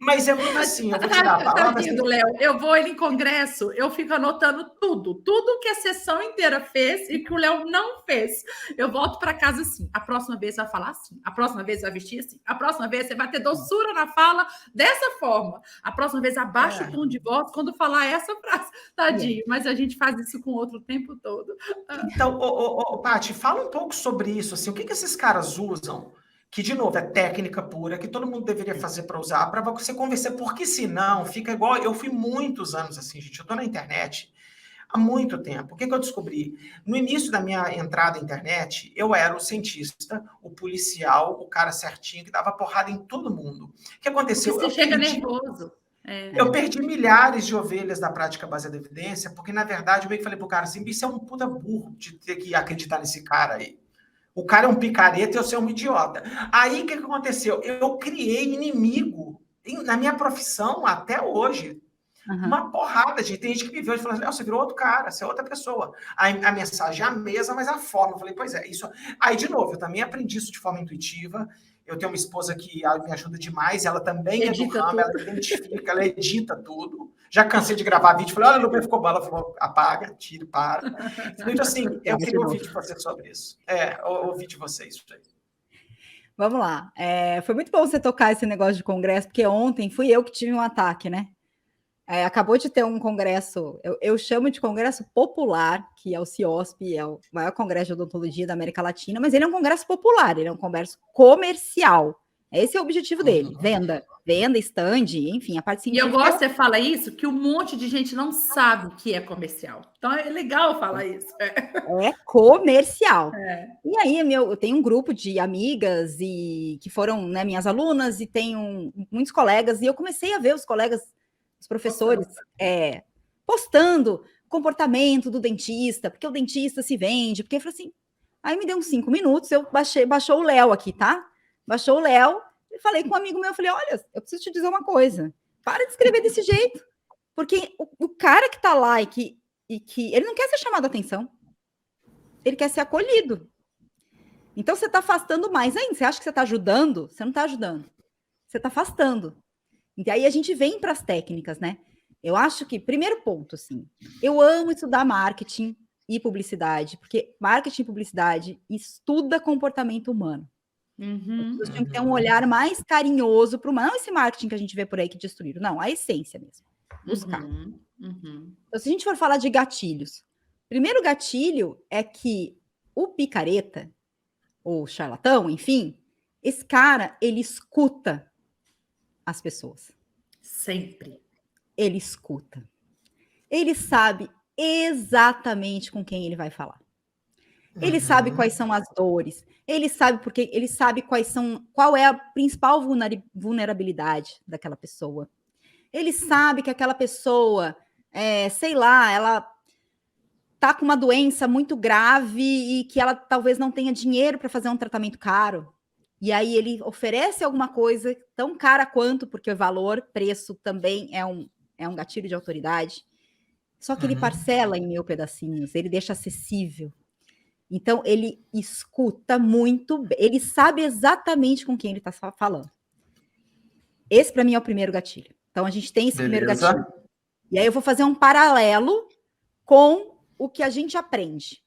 Mas é muito assim, eu vou te dar a palavra. Tadinho, Léo, eu vou em congresso, eu fico anotando tudo que a sessão inteira fez e que o Léo não fez. Eu volto para casa assim, a próxima vez vai falar assim, a próxima vez vai vestir assim, a próxima vez você vai ter doçura na fala dessa forma, a próxima vez abaixa o tom de voz quando falar essa frase. Tadinho, mas a gente faz isso com o outro o tempo todo. Então, Paty, fala um pouco sobre isso, assim, o que esses caras usam? Que, de novo, é técnica pura, que todo mundo deveria fazer para usar, para você convencer, porque senão fica igual... Eu fui muitos anos assim, gente, eu estou na internet há muito tempo. O que eu descobri? No início da minha entrada na internet, eu era o cientista, o policial, o cara certinho, que dava porrada em todo mundo. O que aconteceu? Porque você chega nervoso. Eu perdi milhares de ovelhas da prática baseada em evidência, porque, na verdade, eu meio que falei pro cara assim, isso é um puta burro de ter que acreditar nesse cara aí. O cara é um picareta e eu sou um idiota. Aí, o que aconteceu? Eu criei inimigo na minha profissão até hoje. Uma porrada de... Tem gente que me viu e falou assim, você virou outro cara, você é outra pessoa. A mensagem é a mesma, mas a forma. Eu falei, pois é, isso... Aí, de novo, eu também aprendi isso de forma intuitiva. Eu tenho uma esposa que me ajuda demais, ela também edita é do ramo, ela identifica, ela edita tudo. Já cansei de gravar vídeo, falei, olha, Lu, ficou bom, ela falou, apaga, tira, para. Então, assim, eu queria ouvir de você sobre isso. Ouvir de vocês. Vamos lá. Foi muito bom você tocar esse negócio de congresso, porque ontem fui eu que tive um ataque, né? Acabou de ter um congresso, eu chamo de congresso popular, que é o CIOSP, é o maior congresso de odontologia da América Latina, mas ele é um congresso popular, ele é um congresso comercial. Esse é o objetivo dele, venda, stand, enfim, a parte científica. E eu gosto que você fala isso, que um monte de gente não sabe o que é comercial. Então é legal falar isso. É comercial. E aí, eu tenho um grupo de amigas e que foram, né, minhas alunas, e tenho muitos colegas, e eu comecei a ver os colegas, os professores, postando comportamento do dentista, porque o dentista se vende, porque eu falei assim, aí me deu uns 5 minutos, eu baixou o Léo aqui, tá? Baixou o Léo, e falei com um amigo meu, eu falei, olha, eu preciso te dizer uma coisa, para de escrever desse jeito, porque o cara que tá lá e que ele não quer ser chamado a atenção, ele quer ser acolhido. Então você tá afastando mais ainda, você acha que você tá ajudando? Você não tá ajudando, você tá afastando. E aí a gente vem para as técnicas, né? Eu acho que, primeiro ponto, assim, eu amo estudar marketing e publicidade, porque marketing e publicidade estuda comportamento humano. As pessoas tinham que ter um olhar mais carinhoso para o humano. Não esse marketing que a gente vê por aí que destruíram, não, a essência mesmo. Buscar. Então, se a gente for falar de gatilhos, primeiro gatilho é que o picareta, ou charlatão, enfim, esse cara, ele escuta as pessoas. Sempre. Ele escuta. Ele sabe exatamente com quem ele vai falar. Ele sabe quais são as dores. Ele sabe porque ele sabe qual é a principal vulnerabilidade daquela pessoa. Ele sabe que aquela pessoa, sei lá, ela tá com uma doença muito grave e que ela talvez não tenha dinheiro para fazer um tratamento caro. e aí ele oferece alguma coisa tão cara quanto, porque o valor, preço também é um gatilho de autoridade, só que ele parcela em 1000 pedacinhos, ele deixa acessível. Então, ele escuta muito bem, ele sabe exatamente com quem ele está falando. Esse, para mim, é o primeiro gatilho. Então, a gente tem esse primeiro gatilho. E aí eu vou fazer um paralelo com o que a gente aprende,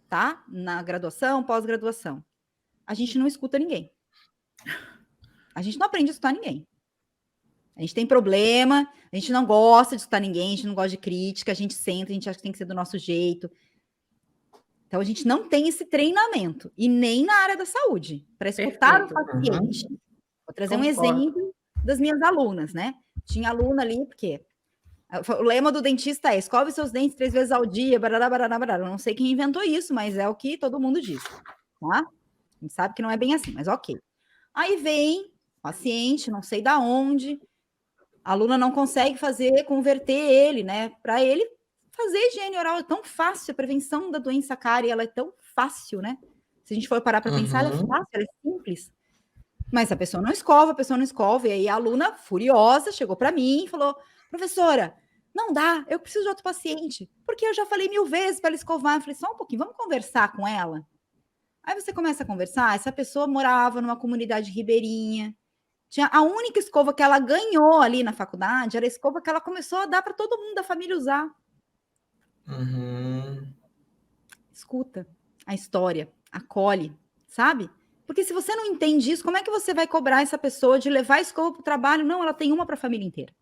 tá? Na graduação, pós-graduação. A gente não escuta ninguém. A gente não aprende a escutar ninguém. A gente tem problema, a gente não gosta de escutar ninguém, a gente não gosta de crítica, a gente senta, a gente acha que tem que ser do nosso jeito. Então, a gente não tem esse treinamento, e nem na área da saúde, para escutar o paciente. Vou trazer um exemplo das minhas alunas, né? Tinha aluna ali, porque o lema do dentista é: escove seus dentes 3 vezes ao dia, barará, barará, barará. Eu não sei quem inventou isso, mas é o que todo mundo diz, tá? A gente sabe que não é bem assim, mas ok. Aí vem paciente, não sei da onde, a aluna não consegue converter ele, né? Para ele fazer higiene oral é tão fácil, a prevenção da doença cárie, ela é tão fácil, né? Se a gente for parar para pensar, ela é fácil, ela é simples. Mas a pessoa não escova, e aí a aluna, furiosa, chegou para mim e falou: professora, não dá, eu preciso de outro paciente, porque eu já falei 1000 vezes para ela escovar. Eu falei: só um pouquinho, vamos conversar com ela? Aí você começa a conversar, essa pessoa morava numa comunidade ribeirinha, tinha a única escova que ela ganhou ali na faculdade, era a escova que ela começou a dar para todo mundo da família usar. Escuta a história, acolhe, sabe? Porque se você não entende isso, como é que você vai cobrar essa pessoa de levar a escova para o trabalho? Não, ela tem uma para a família inteira.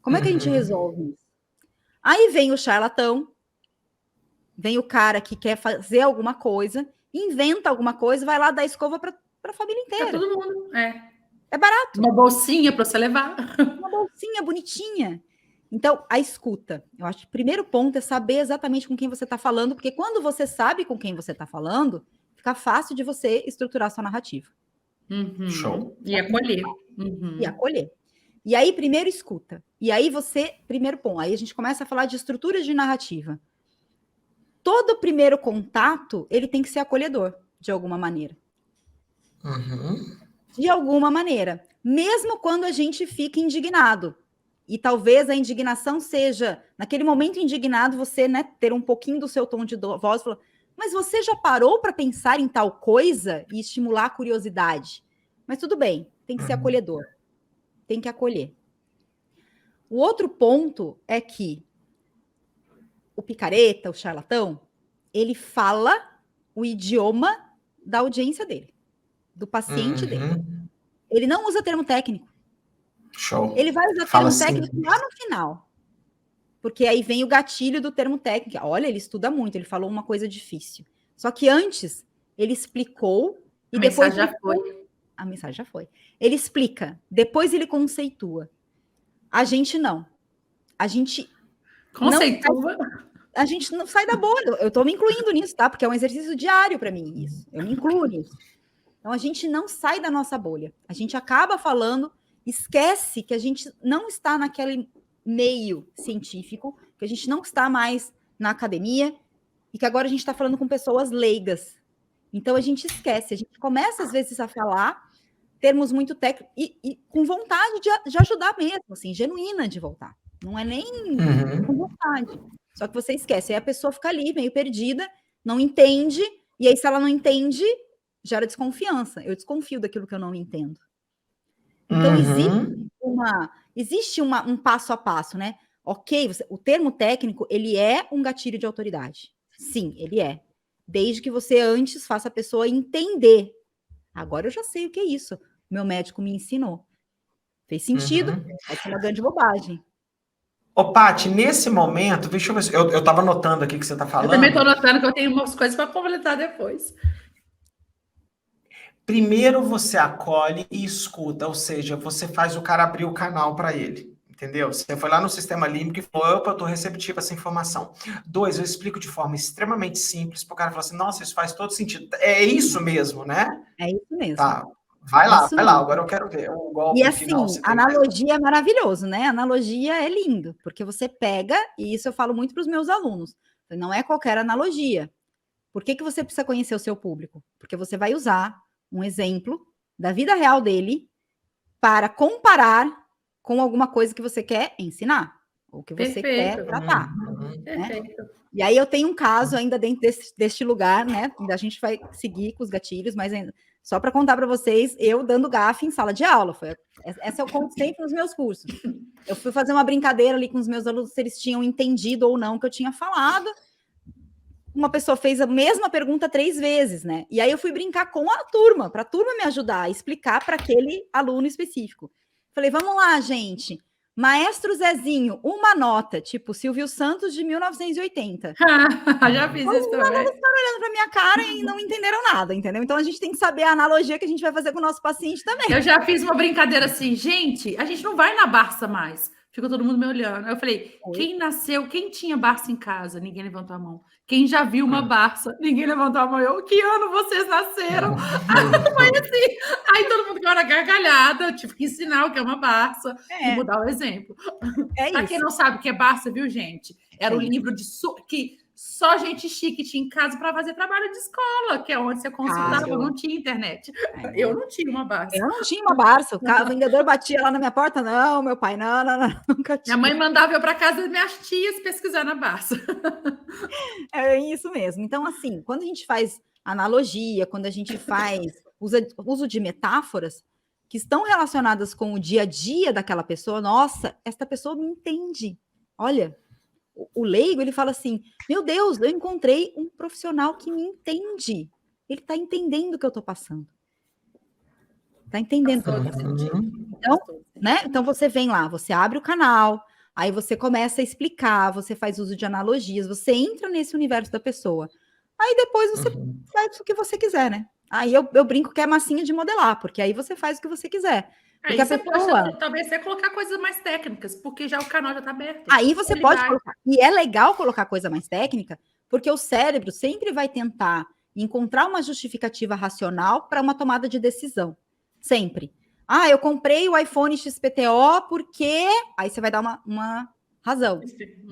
Como é que a gente resolve isso? Aí vem o charlatão, vem o cara que quer fazer alguma coisa, inventa alguma coisa, vai lá dar escova para a família inteira. Para todo mundo, É barato. Uma bolsinha para você levar. Uma bolsinha bonitinha. Então, a escuta. Eu acho que o primeiro ponto é saber exatamente com quem você está falando, porque quando você sabe com quem você está falando, fica fácil de você estruturar sua narrativa. Show. E acolher. E acolher. E aí, primeiro escuta. E aí primeiro ponto, aí a gente começa a falar de estrutura de narrativa. Todo primeiro contato, ele tem que ser acolhedor, de alguma maneira. De alguma maneira. Mesmo quando a gente fica indignado. E talvez a indignação seja, naquele momento indignado, você, né, ter um pouquinho do seu tom de voz e falar: mas você já parou para pensar em tal coisa e estimular a curiosidade? Mas tudo bem, tem que ser acolhedor. Tem que acolher. O outro ponto é que o picareta, o charlatão, ele fala o idioma da audiência dele, do paciente dele. Ele não usa termo técnico. Show. Ele vai usar termo técnico lá no final. Porque aí vem o gatilho do termo técnico. Olha, ele estuda muito, ele falou uma coisa difícil. Só que antes, ele explicou e depois... A mensagem já foi. Ele explica, depois ele conceitua. A gente não. A gente... Conceitua? A gente não sai da bolha. Eu estou me incluindo nisso, tá? Porque é um exercício diário para mim isso. Eu me incluo nisso. Então, a gente não sai da nossa bolha. A gente acaba falando, esquece que a gente não está naquele meio científico, que a gente não está mais na academia e que agora a gente está falando com pessoas leigas. Então, a gente esquece. A gente começa, às vezes, a falar termos muito técnicos e com vontade de ajudar mesmo, assim, genuína de voltar. Não é nem com vontade. Só que você esquece. Aí a pessoa fica ali, meio perdida, não entende, e aí se ela não entende, gera desconfiança. Eu desconfio daquilo que eu não entendo. Então, existe um passo a passo, né? Ok, o termo técnico, ele é um gatilho de autoridade. Sim, ele é. Desde que você antes faça a pessoa entender. Agora eu já sei o que é isso. Meu médico me ensinou. Fez sentido? Pode ser uma grande bobagem. Ô, Paty, nesse momento, deixa eu ver se eu estava anotando aqui o que você está falando. Eu também estou anotando que eu tenho umas coisas para completar depois. Primeiro você acolhe e escuta, ou seja, você faz o cara abrir o canal para ele, entendeu? Você foi lá no sistema límbico e falou: opa, eu estou receptivo a essa informação. 2, eu explico de forma extremamente simples para o cara falar assim: nossa, isso faz todo sentido. É isso mesmo, né? É isso mesmo. Tá. Vai lá, agora eu quero ver o golpe e assim, final. Analogia é maravilhoso, né? Analogia é lindo, porque você pega, e isso eu falo muito para os meus alunos, não é qualquer analogia. Por que você precisa conhecer o seu público? Porque você vai usar um exemplo da vida real dele para comparar com alguma coisa que você quer ensinar, ou que você quer tratar. Perfeito. Né? E aí eu tenho um caso ainda dentro deste lugar, né? A gente vai seguir com os gatilhos, mas ainda, só para contar para vocês, eu dando gafe em sala de aula. Essa eu conto sempre nos meus cursos. Eu fui fazer uma brincadeira ali com os meus alunos, se eles tinham entendido ou não o que eu tinha falado. Uma pessoa fez a mesma pergunta 3 vezes, né? E aí eu fui brincar com a turma, para a turma me ajudar a explicar para aquele aluno específico. Falei, vamos lá, gente. Maestro Zezinho, uma nota, tipo Silvio Santos de 1980. Já fiz isso também. Eles ficaram olhando para minha cara e não entenderam nada, entendeu? Então a gente tem que saber a analogia que a gente vai fazer com o nosso paciente também. Eu já fiz uma brincadeira assim, gente, a gente não vai na Barça mais. Ficou todo mundo me olhando. Aí eu falei, quem tinha Barça em casa? Ninguém levantou a mão. Quem já viu uma Barça? Ninguém levantou a mão. Eu, que ano vocês nasceram? Foi assim. Aí todo mundo ficou na gargalhada. Tive que ensinar o que é uma Barça e mudar o exemplo. Para quem não sabe o que é Barça, viu, gente? Era o livro que só gente chique tinha em casa para fazer trabalho de escola, que é onde você consultava, não tinha internet. Eu não tinha uma Barça. Eu não tinha uma Barça. O vendedor batia lá na minha porta. Não, meu pai, não, nunca tinha. Minha mãe mandava eu para casa das minhas tias pesquisar na Barça. É isso mesmo. Então, assim, quando a gente faz analogia, quando a gente uso de metáforas que estão relacionadas com o dia a dia daquela pessoa, nossa, esta pessoa me entende. Olha, o leigo, ele fala assim, meu Deus, eu encontrei um profissional que me entende. Ele está entendendo o que eu estou passando. Está entendendo? Então, você vem lá, você abre o canal, aí você começa a explicar, você faz uso de analogias, você entra nesse universo da pessoa. Aí depois você faz o que você quiser, né? Aí eu brinco que é massinha de modelar, porque aí você faz o que você quiser. Porque aí você pode talvez até colocar coisas mais técnicas, porque já o canal já está aberto. Aí você pode colocar. E é legal colocar coisa mais técnica, porque o cérebro sempre vai tentar encontrar uma justificativa racional para uma tomada de decisão. Sempre. Eu comprei o iPhone XPTO porque... Aí você vai dar uma razão.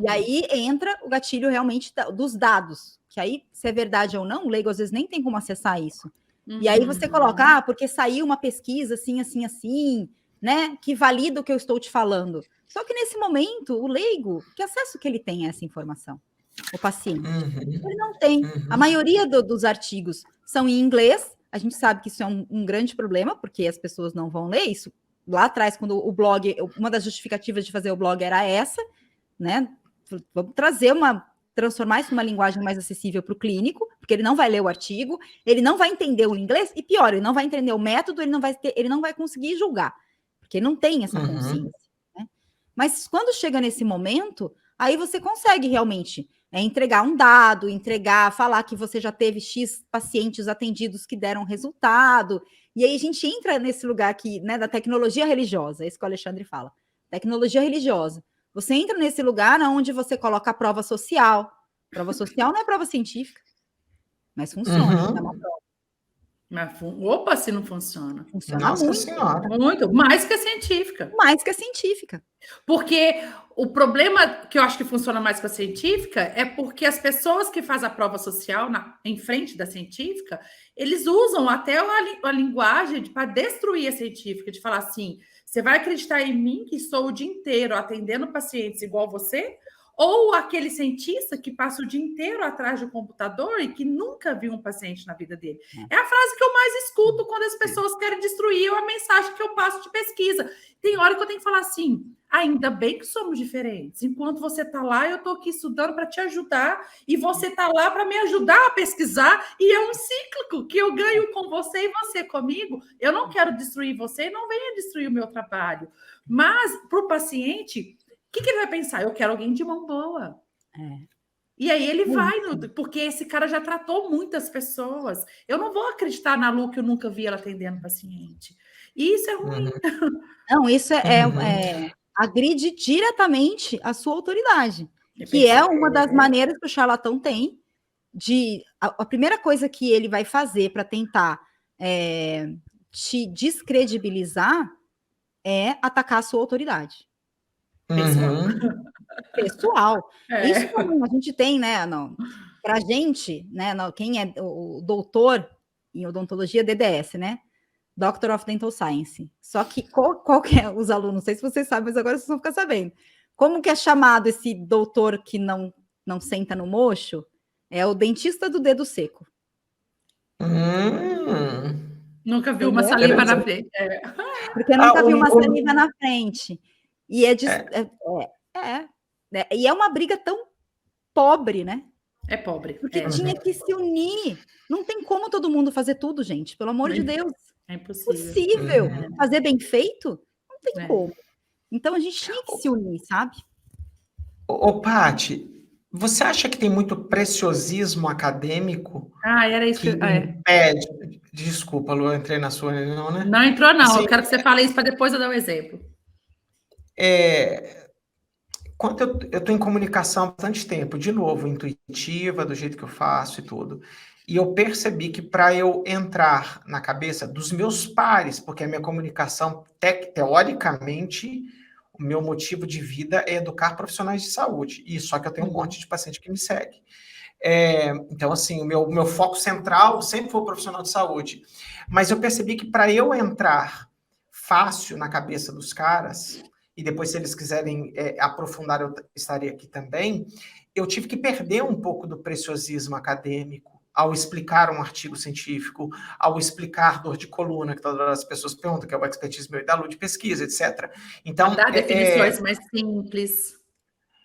E aí entra o gatilho realmente dos dados. Que aí, se é verdade ou não, o leigo às vezes nem tem como acessar isso. E aí você coloca, porque saiu uma pesquisa assim, assim, assim, né? Que valida o que eu estou te falando. Só que nesse momento, o leigo, que acesso que ele tem a essa informação? O paciente. Ele não tem. A maioria dos artigos são em inglês. A gente sabe que isso é um grande problema, porque as pessoas não vão ler isso. Lá atrás, quando o blog, uma das justificativas de fazer o blog era essa, né? Vamos transformar isso numa linguagem mais acessível para o clínico, porque ele não vai ler o artigo, ele não vai entender o inglês, e pior, ele não vai entender o método, ele não vai conseguir julgar, porque não tem essa consciência. Né? Mas quando chega nesse momento, aí você consegue realmente entregar um dado, falar que você já teve X pacientes atendidos que deram resultado, e aí a gente entra nesse lugar aqui, né, da tecnologia religiosa, é isso que o Alexandre fala, tecnologia religiosa. Você entra nesse lugar onde você coloca a prova social. Prova social não é prova científica, mas funciona. É uma prova. Opa, se não funciona. Funciona muito. Mais que a científica. Mais que a científica. Porque o problema que eu acho que funciona mais que a científica é porque as pessoas que fazem a prova social em frente da científica, eles usam até a linguagem para destruir a científica, de falar assim, você vai acreditar em mim que estou o dia inteiro atendendo pacientes igual você? Ou aquele cientista que passa o dia inteiro atrás do computador e que nunca viu um paciente na vida dele. É a frase que eu mais escuto quando as pessoas querem destruir a mensagem que eu passo de pesquisa. Tem hora que eu tenho que falar assim, ainda bem que somos diferentes. Enquanto você está lá, eu estou aqui estudando para te ajudar e você está lá para me ajudar a pesquisar e é um cíclico que eu ganho com você e você comigo. Eu não quero destruir você e não venha destruir o meu trabalho. Mas, para o paciente... O que ele vai pensar? Eu quero alguém de mão boa. E aí ele vai, porque esse cara já tratou muitas pessoas. Eu não vou acreditar na Lu que eu nunca vi ela atendendo paciente. E isso é ruim. Não, isso agride diretamente a sua autoridade. Que é uma das maneiras que o charlatão tem de... A primeira coisa que ele vai fazer para tentar te descredibilizar é atacar a sua autoridade. Pessoal. Isso a gente tem, né? Para a gente, né? Quem é o doutor, em odontologia, DDS, né? Doctor of Dental Science. Só que qual que é os alunos? Não sei se vocês sabem, mas agora vocês vão ficar sabendo. Como que é chamado esse doutor que não senta no mocho? É o dentista do dedo seco. Nunca vi uma saliva na frente. Porque eu nunca vi uma saliva na frente. E e é uma briga tão pobre, né? É pobre. Porque tinha que se unir. Não tem como todo mundo fazer tudo, gente. Pelo amor de Deus. É impossível. Impossível. Fazer bem feito? Não tem como. Então a gente tinha que se unir, sabe? Paty, você acha que tem muito preciosismo acadêmico? Era isso que impede? Desculpa, Lu, eu entrei na sua, não, né? Não entrou, não. Assim, eu quero que você fale isso para depois eu dar um exemplo. Quando eu estou em comunicação há bastante tempo, de novo, intuitiva, do jeito que eu faço e tudo, e eu percebi que para eu entrar na cabeça dos meus pares, porque a minha comunicação, teoricamente, o meu motivo de vida é educar profissionais de saúde, e só que eu tenho um monte de paciente que me segue. Então, assim, o meu foco central sempre foi o profissional de saúde. Mas eu percebi que para eu entrar fácil na cabeça dos caras, e depois, se eles quiserem aprofundar, eu estaria aqui também, eu tive que perder um pouco do preciosismo acadêmico ao explicar um artigo científico, ao explicar dor de coluna, que todas as pessoas perguntam, que é o expertise meu e da Lu de pesquisa, etc. Então, dar definições mais simples.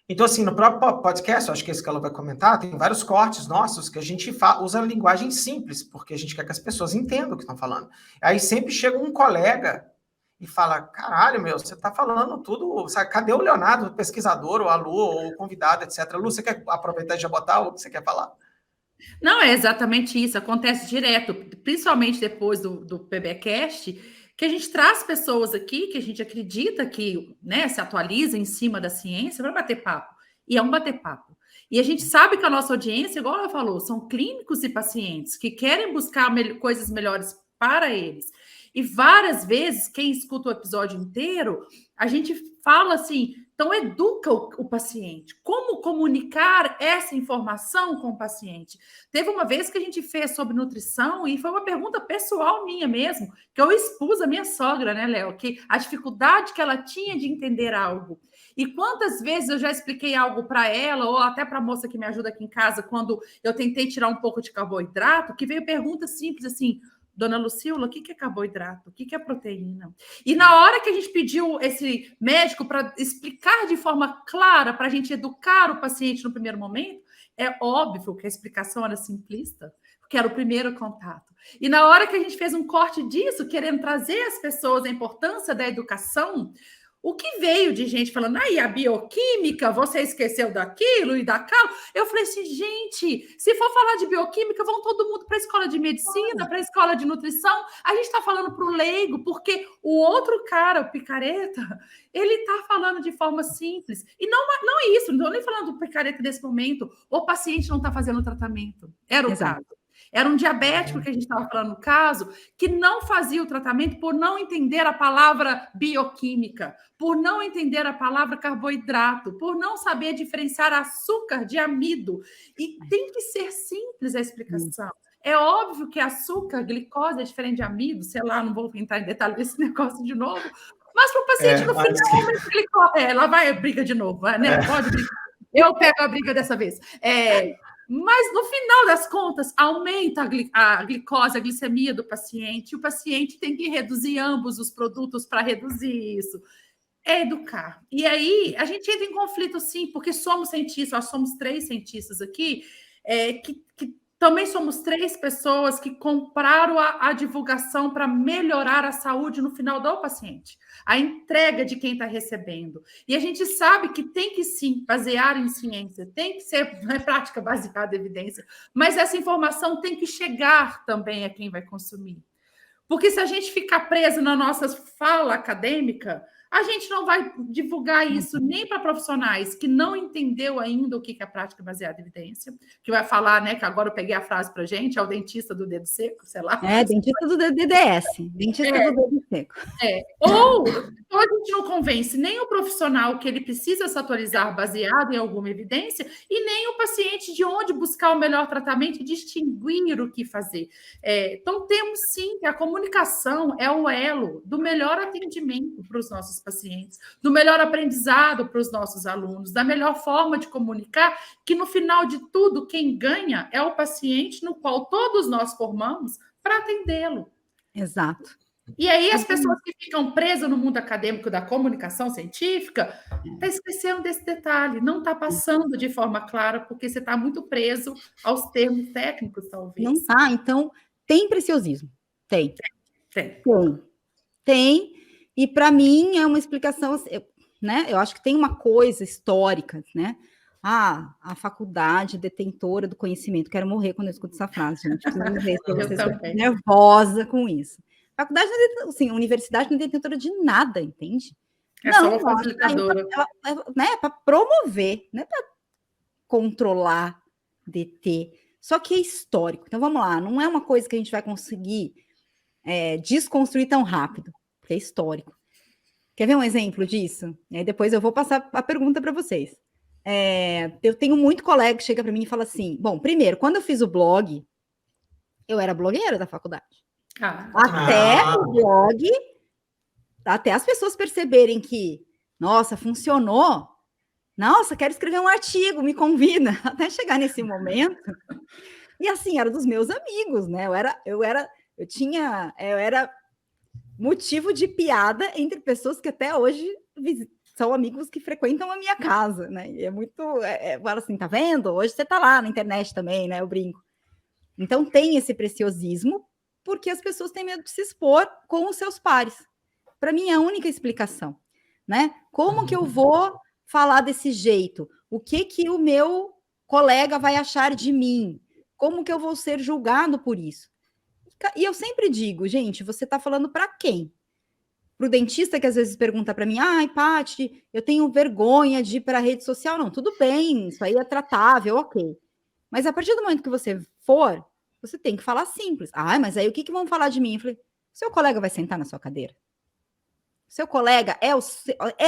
Então, assim, no próprio podcast, acho que esse que ela vai comentar, tem vários cortes nossos que a gente usa linguagem simples, porque a gente quer que as pessoas entendam o que estão falando. Aí sempre chega um colega e fala, caralho, meu, você está falando tudo, sabe? Cadê o Leonardo, o pesquisador, ou a Lu, ou o convidado, etc. Lu, você quer aproveitar e já botar o que você quer falar? Não, é exatamente isso, acontece direto, principalmente depois do PBcast, que a gente traz pessoas aqui que a gente acredita que, né, se atualiza em cima da ciência para bater papo. E é um bater papo. E a gente sabe que a nossa audiência, igual ela falou, são clínicos e pacientes que querem buscar coisas melhores para eles. E várias vezes, quem escuta o episódio inteiro, a gente fala assim, então educa o paciente. Como comunicar essa informação com o paciente? Teve uma vez que a gente fez sobre nutrição e foi uma pergunta pessoal minha mesmo, que eu expus a minha sogra, né, Léo? Que a dificuldade que ela tinha de entender algo. E quantas vezes eu já expliquei algo para ela, ou até para a moça que me ajuda aqui em casa, quando eu tentei tirar um pouco de carboidrato, que veio pergunta simples assim, Dona Lucila, o que é carboidrato? O que é proteína? E na hora que a gente pediu esse médico para explicar de forma clara, para a gente educar o paciente no primeiro momento, é óbvio que a explicação era simplista, porque era o primeiro contato. E na hora que a gente fez um corte disso, querendo trazer às pessoas a importância da educação, o que veio de gente falando, aí a bioquímica, você esqueceu daquilo e daquilo. Eu falei assim, gente, se for falar de bioquímica, vão todo mundo para a escola de medicina, para a escola de nutrição. A gente está falando para o leigo, porque o outro cara, o picareta, ele está falando de forma simples. E não é isso, não estou nem falando do picareta nesse momento. O paciente não está fazendo o tratamento. Era o caso. Era um diabético que a gente estava falando no caso, que não fazia o tratamento por não entender a palavra bioquímica, por não entender a palavra carboidrato, por não saber diferenciar açúcar de amido. E tem que ser simples a explicação. É óbvio que açúcar, glicose é diferente de amido, sei lá, não vou entrar em detalhe desse negócio de novo, mas para o paciente no final, glicose, lá vai a briga de novo, né? Pode brigar. Eu pego a briga dessa vez. Mas, no final das contas, aumenta a glicose, a glicemia do paciente, e o paciente tem que reduzir ambos os produtos para reduzir isso. É educar. E aí, a gente entra em conflito, sim, porque somos cientistas, nós somos 3 cientistas aqui, que também somos 3 pessoas que compraram a divulgação para melhorar a saúde no final do paciente, a entrega de quem está recebendo. E a gente sabe que tem que, sim, basear em ciência, tem que ser prática baseada em evidência, mas essa informação tem que chegar também a quem vai consumir. Porque se a gente ficar preso na nossa fala acadêmica, a gente não vai divulgar isso nem para profissionais que não entendeu ainda o que é prática baseada em evidência, que vai falar, né, que agora eu peguei a frase para a gente, é o dentista do dedo seco, sei lá. Dentista do DDS, dentista do dedo seco. Ou a gente não não convence nem o profissional que ele precisa se atualizar baseado em alguma evidência e nem o paciente de onde buscar o melhor tratamento e distinguir o que fazer. Então, temos sim que a comunicação é o elo do melhor atendimento para os nossos pacientes, do melhor aprendizado para os nossos alunos, da melhor forma de comunicar, que no final de tudo, quem ganha é o paciente no qual todos nós formamos para atendê-lo. Exato. E aí as pessoas que ficam presas no mundo acadêmico da comunicação científica estão esquecendo desse detalhe, não está passando de forma clara, porque você está muito preso aos termos técnicos, talvez. Não tá, então tem preciosismo. Tem. E para mim é uma explicação, né? Eu acho que tem uma coisa histórica, né? A faculdade detentora do conhecimento. Quero morrer quando eu escuto essa frase, gente. Preciso ver se você está nervosa com isso. Faculdade, assim, universidade não é detentora de nada, entende? Só uma facilitadora. É para promover, não é para controlar, deter. Só que é histórico. Então, vamos lá. Não é uma coisa que a gente vai conseguir desconstruir tão rápido, porque é histórico. Quer ver um exemplo disso? E aí depois eu vou passar a pergunta para vocês. Eu tenho muito colega que chega para mim e fala assim, bom, primeiro, quando eu fiz o blog, eu era blogueira da faculdade. O blog, até as pessoas perceberem que, nossa, funcionou, nossa, quero escrever um artigo, me convida, até chegar nesse momento. E assim, era dos meus amigos, né? Eu era motivo de piada entre pessoas que até hoje são amigos que frequentam a minha casa, né? E é muito, fala assim, tá vendo? Hoje você tá lá na internet também, né? Eu brinco. Então tem esse preciosismo, porque as pessoas têm medo de se expor com os seus pares. Para mim é a única explicação, né? Como que eu vou falar desse jeito? O que o meu colega vai achar de mim? Como que eu vou ser julgado por isso? E eu sempre digo, gente, você está falando para quem? Para o dentista que às vezes pergunta para mim, ai, Paty, eu tenho vergonha de ir para a rede social. Não, tudo bem, isso aí é tratável, ok. Mas a partir do momento que você for, você tem que falar simples. Ah, mas aí o que vão falar de mim? Eu falei, seu colega vai sentar na sua cadeira? Seu colega é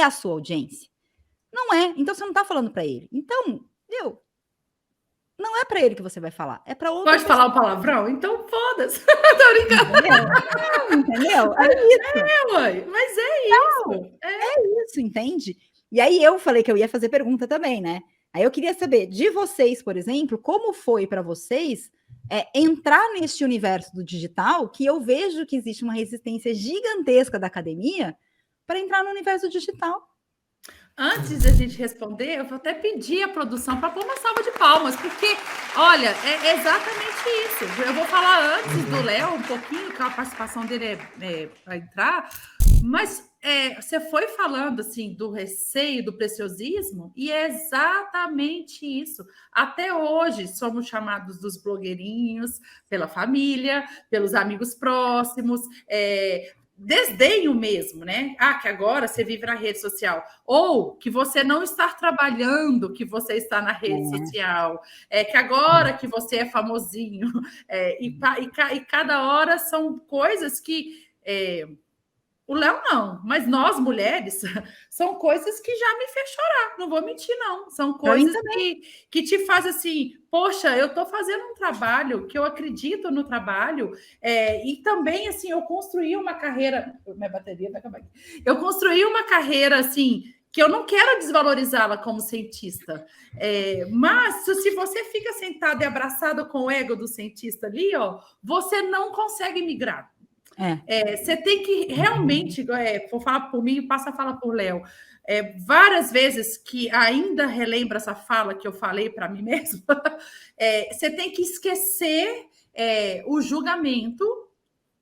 a sua audiência? Não é, então você não está falando para ele. Então, não é para ele que você vai falar, é para outra pessoa. Falar o palavrão? Então foda-se. Tô brincando. Entendeu? É isso. Mãe, mas é isso. É isso, entende? E aí eu falei que eu ia fazer pergunta também, né? Aí eu queria saber de vocês, por exemplo, como foi para vocês entrar neste universo do digital, que eu vejo que existe uma resistência gigantesca da academia para entrar no universo digital. Antes da gente responder, eu vou até pedir à produção para pôr uma salva de palmas, porque, olha, é exatamente isso. Eu vou falar antes do Léo um pouquinho, que a participação dele para entrar, mas você foi falando assim do receio, do preciosismo, e é exatamente isso. Até hoje somos chamados dos blogueirinhos, pela família, pelos amigos próximos, desdenho mesmo, né? Que agora você vive na rede social. Ou que você não está trabalhando, que você está na rede social. Que agora que você é famosinho. E cada hora são coisas que... o Léo não, mas nós, mulheres, são coisas que já me fez chorar. Não vou mentir, não. São coisas que te fazem assim... Poxa, eu estou fazendo um trabalho que eu acredito no trabalho, e também, assim, eu construí uma carreira... Minha bateria vai acabar aqui. Eu construí uma carreira, assim, que eu não quero desvalorizá-la como cientista. Mas, se você fica sentado e abraçado com o ego do cientista ali, você não consegue migrar. Você tem que realmente, vou falar por mim, passa a fala por Léo, várias vezes que ainda relembro essa fala que eu falei para mim mesma, você tem que esquecer o julgamento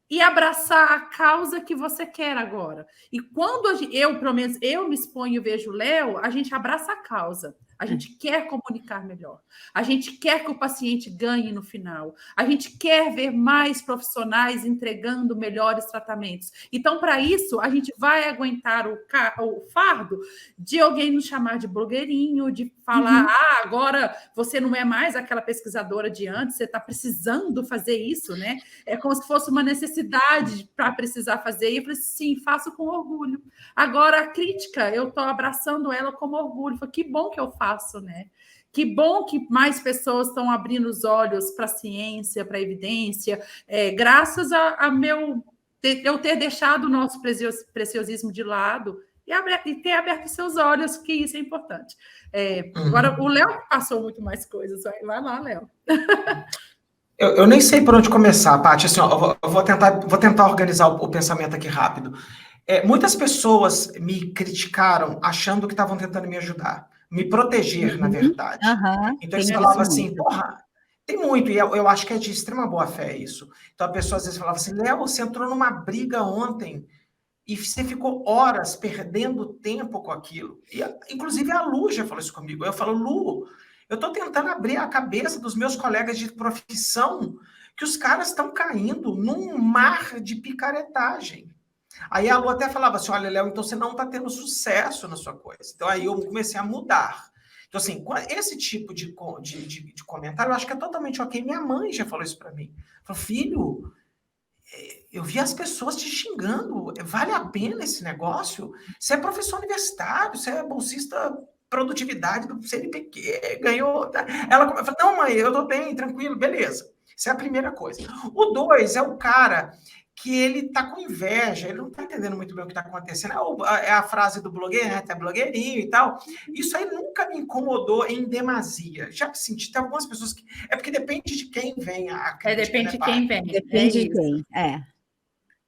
e abraçar a causa que você quer agora. E quando pelo menos eu me exponho e vejo o Léo, a gente abraça a causa. A gente quer comunicar melhor. A gente quer que o paciente ganhe no final. A gente quer ver mais profissionais entregando melhores tratamentos. Então, para isso, a gente vai aguentar o fardo de alguém nos chamar de blogueirinho, de falar, agora você não é mais aquela pesquisadora de antes, você está precisando fazer isso, né? É como se fosse uma necessidade para precisar fazer. E eu falei, sim, faço com orgulho. Agora, a crítica, eu estou abraçando ela como orgulho. Falei, que bom que eu faço, né? Que bom que mais pessoas estão abrindo os olhos para a ciência, para a evidência, graças eu ter deixado o nosso preciosismo de lado e ter aberto seus olhos, que isso é importante. Agora, o Léo passou muito mais coisas. Vai lá, Léo. Eu nem sei por onde começar, Paty. Assim, ó, eu vou tentar organizar o pensamento aqui rápido. Muitas pessoas me criticaram achando que estavam tentando me ajudar, me proteger, na verdade. Então, eles falavam assim, porra, tem muito, e eu acho que é de extrema boa-fé isso. Então, a pessoa às vezes falava assim, Léo, você entrou numa briga ontem e você ficou horas perdendo tempo com aquilo. E, inclusive, a Lu já falou isso comigo. Eu falo, Lu, eu estou tentando abrir a cabeça dos meus colegas de profissão que os caras estão caindo num mar de picaretagem. Aí a Lu até falava assim, olha, Léo, então você não está tendo sucesso na sua coisa. Então aí eu comecei a mudar. Então assim, esse tipo de comentário eu acho que é totalmente ok. Minha mãe já falou isso para mim. Falou, filho, eu vi as pessoas te xingando, vale a pena esse negócio? Você é professor universitário, você é bolsista produtividade do CNPq, ganhou... Ela falou, não, mãe, eu tô bem, tranquilo, beleza. Essa é a primeira coisa. O 2 é o cara que ele tá com inveja, ele não tá entendendo muito bem o que tá acontecendo. É a frase do blogueiro, né? Tá blogueirinho e tal. Isso aí nunca me incomodou em demasia. Já senti, tem algumas pessoas que... É porque depende de quem vem a crítica. Depende de quem vem. Depende de quem,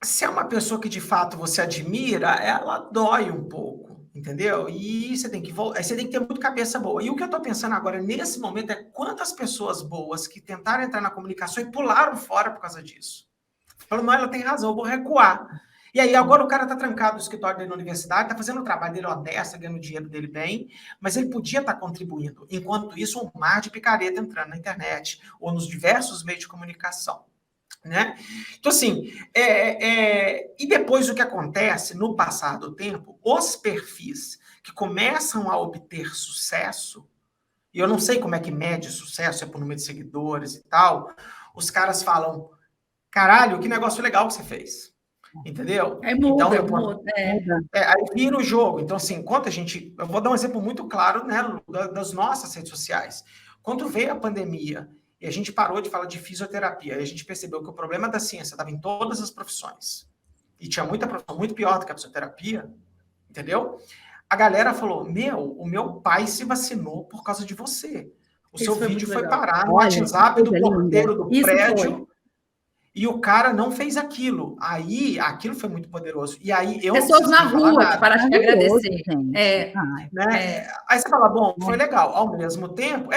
Se é uma pessoa que de fato você admira, ela dói um pouco, entendeu? E você tem que ter muito cabeça boa. E o que eu tô pensando agora, nesse momento, é quantas pessoas boas que tentaram entrar na comunicação e pularam fora por causa disso. Falando, não, ela tem razão, eu vou recuar. E aí, agora o cara está trancado no escritório dele na universidade, está fazendo o trabalho dele honesto, ganhando o dinheiro dele bem, mas ele podia estar contribuindo. Enquanto isso, um mar de picareta entrando na internet ou nos diversos meios de comunicação. Né? Então, assim, e depois o que acontece, no passar do tempo, os perfis que começam a obter sucesso, e eu não sei como é que mede sucesso, é por número de seguidores e tal, os caras falam, caralho, que negócio legal que você fez. Entendeu? Muda. Aí vira o jogo. Então, assim, eu vou dar um exemplo muito claro, né, das nossas redes sociais. Quando veio a pandemia e a gente parou de falar de fisioterapia, e a gente percebeu que o problema da ciência estava em todas as profissões, e tinha muita profissão muito pior do que a fisioterapia, entendeu? A galera falou, o meu pai se vacinou por causa de você. O seu vídeo foi parar no WhatsApp do porteiro do prédio, e o cara não fez aquilo. Aí, aquilo foi muito poderoso. E aí, pessoas na rua que pararam de agradecer. Aí você fala, bom, foi legal. Ao mesmo tempo,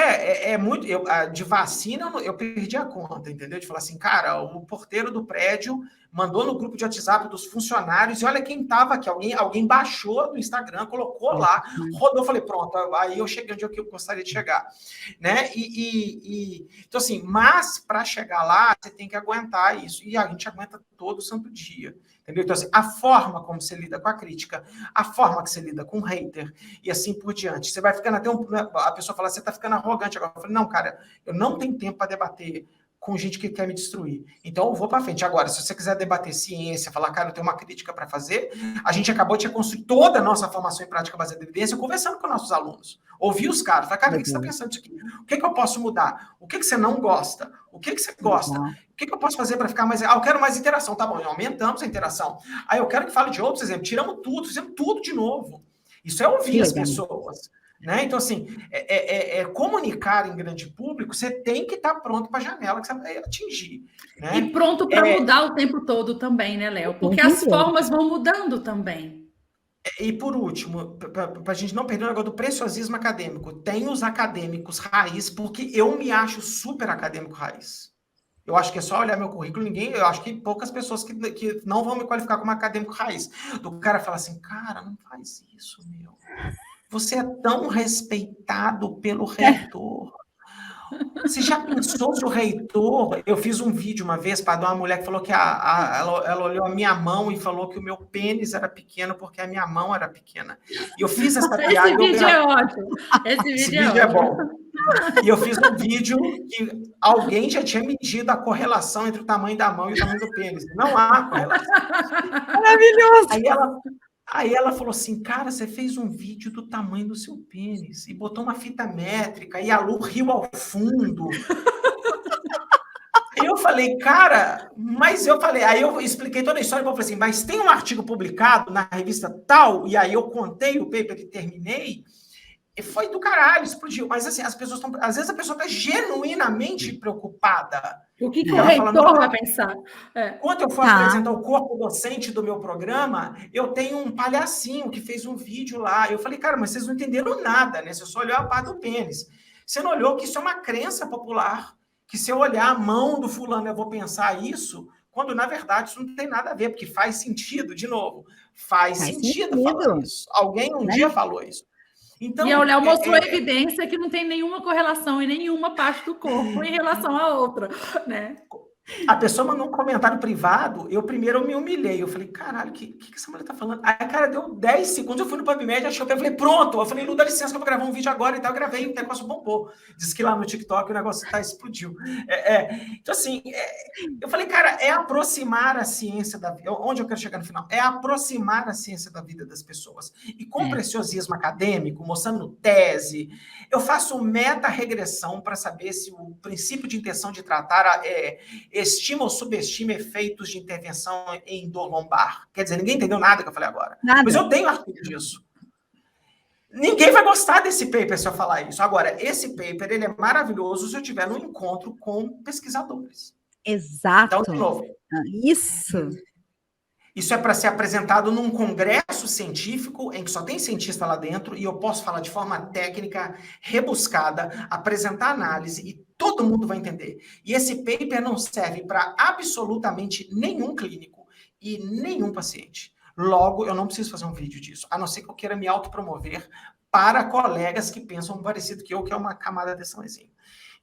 muito... de vacina, eu perdi a conta, entendeu? De falar assim, cara, o porteiro do prédio mandou no grupo de WhatsApp dos funcionários, e olha quem estava aqui. Alguém baixou do Instagram, colocou lá, rodou, falei, pronto, aí eu cheguei onde eu gostaria de chegar. Né? Então, assim, mas para chegar lá, você tem que aguentar isso. E a gente aguenta todo santo dia. Entendeu? Então, assim, a forma como você lida com a crítica, a forma que você lida com o hater, e assim por diante. Você vai ficando até a pessoa fala, você está ficando arrogante agora. Eu falei, não, cara, eu não tenho tempo para debater com gente que quer me destruir. Então, eu vou para frente. Agora, se você quiser debater ciência, falar, cara, eu tenho uma crítica para fazer, a gente acabou de construir toda a nossa formação em prática baseada em evidência, conversando com nossos alunos. Ouvir os caras, falar, cara, o que você está pensando disso aqui? O que eu posso mudar? O que você não gosta? O que você gosta? O que eu posso fazer para ficar mais... eu quero mais interação. Tá bom, aumentamos a interação. Aí eu quero que fale de outros exemplos. Tiramos tudo, fizemos tudo de novo. Isso é ouvir as pessoas. Né? Então, assim, comunicar em grande público, você tem que estar pronto para a janela que você vai atingir. Né? E pronto para mudar o tempo todo também, né, Léo? Porque as formas vão mudando também. E, por último, para a gente não perder o negócio do preciosismo acadêmico, tem os acadêmicos raiz, porque eu me acho super acadêmico raiz. Eu acho que é só olhar meu currículo, eu acho que poucas pessoas que não vão me qualificar como acadêmico raiz. O cara fala assim, cara, não faz isso, meu. você é tão respeitado pelo reitor. Você já pensou se o reitor... Eu fiz um vídeo uma vez para uma mulher que falou que ela olhou a minha mão e falou que o meu pênis era pequeno porque a minha mão era pequena. E eu fiz essa piada... Esse vídeo é ótimo. Esse vídeo é bom. E eu fiz um vídeo que alguém já tinha medido a correlação entre o tamanho da mão e o tamanho do pênis. Não há correlação. Maravilhoso! Aí ela falou assim, cara, você fez um vídeo do tamanho do seu pênis e botou uma fita métrica e a Lu riu ao fundo. Aí eu falei, cara, aí eu expliquei toda a história, eu falei assim, mas tem um artigo publicado na revista tal, e aí eu contei o paper e terminei, e foi do caralho, explodiu. Mas assim, às vezes a pessoa está genuinamente preocupada. O que o reitor vai pensar? Quando eu for apresentar o corpo docente do meu programa, eu tenho um palhacinho que fez um vídeo lá. Eu falei, cara, mas vocês não entenderam nada, né? Você só olhou a parte do pênis. Você não olhou que isso é uma crença popular, que se eu olhar a mão do fulano eu vou pensar isso, quando na verdade isso não tem nada a ver, porque faz sentido, de novo, faz sentido falar isso. Alguém um dia falou isso. Então, e o Léo mostrou evidência que não tem nenhuma correlação em nenhuma parte do corpo em relação à outra, né? A pessoa mandou um comentário privado, eu me humilhei. Eu falei, caralho, o que essa mulher tá falando? Aí, cara, deu 10 segundos, eu fui no PubMed, achei o pé, eu falei, pronto. Eu falei, Lu, dá licença que eu vou gravar um vídeo agora e tal. Eu gravei, o negócio bombou. Diz que lá no TikTok o negócio explodiu. Então, assim, eu falei, cara, é aproximar a ciência da vida. Onde eu quero chegar no final? É aproximar a ciência da vida das pessoas. E com preciosismo acadêmico, mostrando tese, eu faço meta-regressão para saber se o princípio de intenção de tratar estima ou subestima efeitos de intervenção em dor lombar. Quer dizer, ninguém entendeu nada que eu falei agora. Nada. Mas eu tenho artigo disso. Ninguém vai gostar desse paper se eu falar isso. Agora, esse paper ele é maravilhoso se eu tiver um encontro com pesquisadores. Exato. Então, de novo. Isso é para ser apresentado num congresso científico em que só tem cientista lá dentro e eu posso falar de forma técnica, rebuscada, apresentar análise e todo mundo vai entender. E esse paper não serve para absolutamente nenhum clínico e nenhum paciente. Logo, eu não preciso fazer um vídeo disso, a não ser que eu queira me autopromover para colegas que pensam parecido que eu, que é uma camada desse tamanhozinho.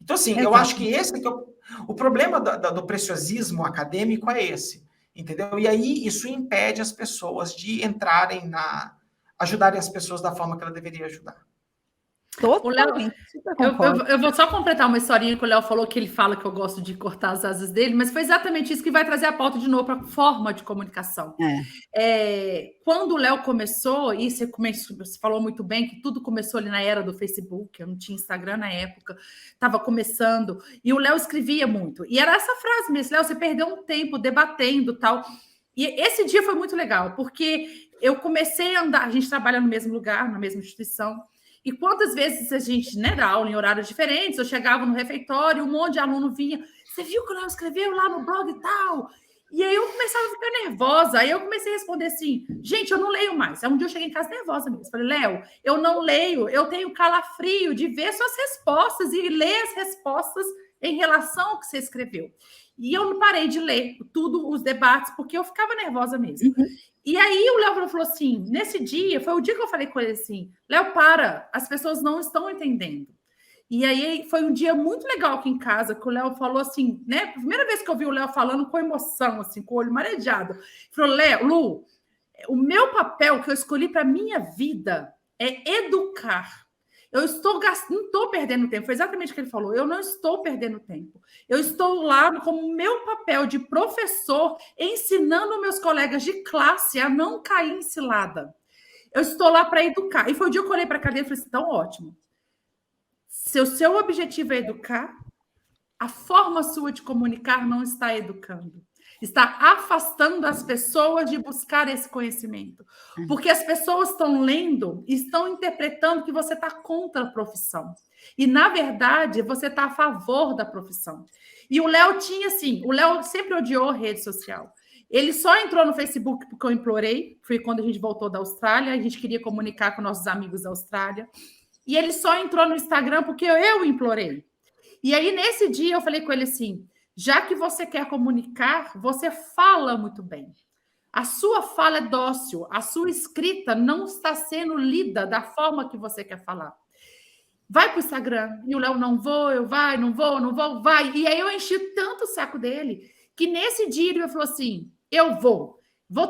Então, assim, eu acho que esse que o problema do preciosismo acadêmico é esse. Entendeu? E aí isso impede as pessoas de entrarem ajudarem as pessoas da forma que ela deveria ajudar. Totalmente. Eu vou só completar uma historinha que o Léo falou, que ele fala que eu gosto de cortar as asas dele, mas foi exatamente isso que vai trazer a pauta de novo para a forma de comunicação. Quando o Léo começou, e você falou muito bem que tudo começou ali na era do Facebook, eu não tinha Instagram na época, estava começando, e o Léo escrevia muito. E era essa frase mesmo, Léo, você perdeu um tempo debatendo e tal. E esse dia foi muito legal, porque eu comecei a andar, a gente trabalha no mesmo lugar, na mesma instituição, e quantas vezes a gente, né, dá aula em horários diferentes, eu chegava no refeitório, um monte de aluno vinha, você viu que o Léo escreveu lá no blog e tal? E aí eu começava a ficar nervosa, aí eu comecei a responder assim, gente, eu não leio mais. Aí um dia eu cheguei em casa nervosa mesmo, falei, Léo, eu não leio, eu tenho calafrio de ver suas respostas e ler as respostas em relação ao que você escreveu. E eu não parei de ler tudo, os debates, porque eu ficava nervosa mesmo. E aí o Léo falou assim, nesse dia, foi o dia que eu falei com ele assim, Léo, para, as pessoas não estão entendendo. E aí foi um dia muito legal aqui em casa, que o Léo falou assim, né? Primeira vez que eu vi o Léo falando com emoção, assim, com o olho marejado. Ele falou, Léo, Lu, o meu papel que eu escolhi para minha vida é educar. Eu não estou perdendo tempo, foi exatamente o que ele falou, eu não estou perdendo tempo. Eu estou lá como meu papel de professor, ensinando meus colegas de classe a não cair em cilada. Eu estou lá para educar. E foi o dia que eu olhei para a cadeira e falei assim, tão ótimo. Se o seu objetivo é educar, a forma sua de comunicar não está educando. Está afastando as pessoas de buscar esse conhecimento. Porque as pessoas estão lendo e estão interpretando que você está contra a profissão. E, na verdade, você está a favor da profissão. E o Léo tinha, assim, o Léo sempre odiou rede social. Ele só entrou no Facebook porque eu implorei. Foi quando a gente voltou da Austrália, a gente queria comunicar com nossos amigos da Austrália. E ele só entrou no Instagram porque eu implorei. E aí, nesse dia, eu falei com ele assim, já que você quer comunicar, você fala muito bem. A sua fala é dócil, a sua escrita não está sendo lida da forma que você quer falar. Vai para o Instagram. E o Léo, não vou, eu vai, não vou, vai. E aí eu enchi tanto o saco dele, que nesse dia ele falou assim, eu vou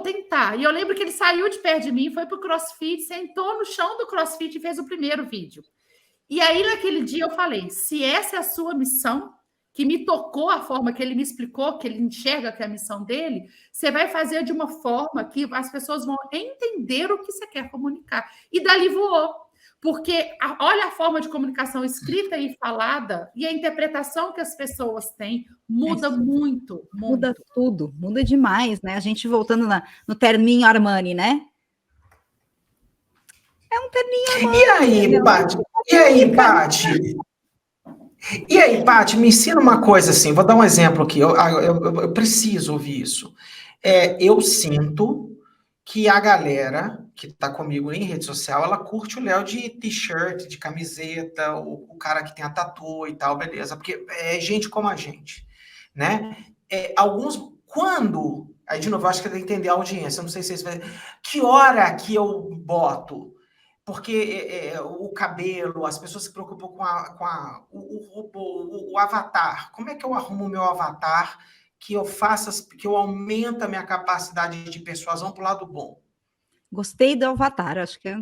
tentar. E eu lembro que ele saiu de perto de mim, foi para o CrossFit, sentou no chão do CrossFit e fez o primeiro vídeo. E aí, naquele dia, eu falei, se essa é a sua missão, que me tocou a forma que ele me explicou, que ele enxerga que é a missão dele, você vai fazer de uma forma que as pessoas vão entender o que você quer comunicar. E dali voou. Porque olha a forma de comunicação escrita e falada e a interpretação que as pessoas têm muda muito. Muda tudo, muda demais, né? A gente voltando no terninho Armani, né? É um terninho Armani. E aí, Paty, me ensina uma coisa assim, vou dar um exemplo aqui, eu preciso ouvir isso. Eu sinto que a galera que tá comigo em rede social, ela curte o Léo de t-shirt, de camiseta, o cara que tem a tatu e tal, beleza, porque é gente como a gente, né? Aí de novo, eu acho que tem que entender a audiência, eu não sei se vai... Que hora que eu boto? Porque o cabelo, as pessoas se preocupam com o robô, o avatar. Como é que eu arrumo o meu avatar que eu aumento a minha capacidade de persuasão para o lado bom? Gostei do avatar, acho que é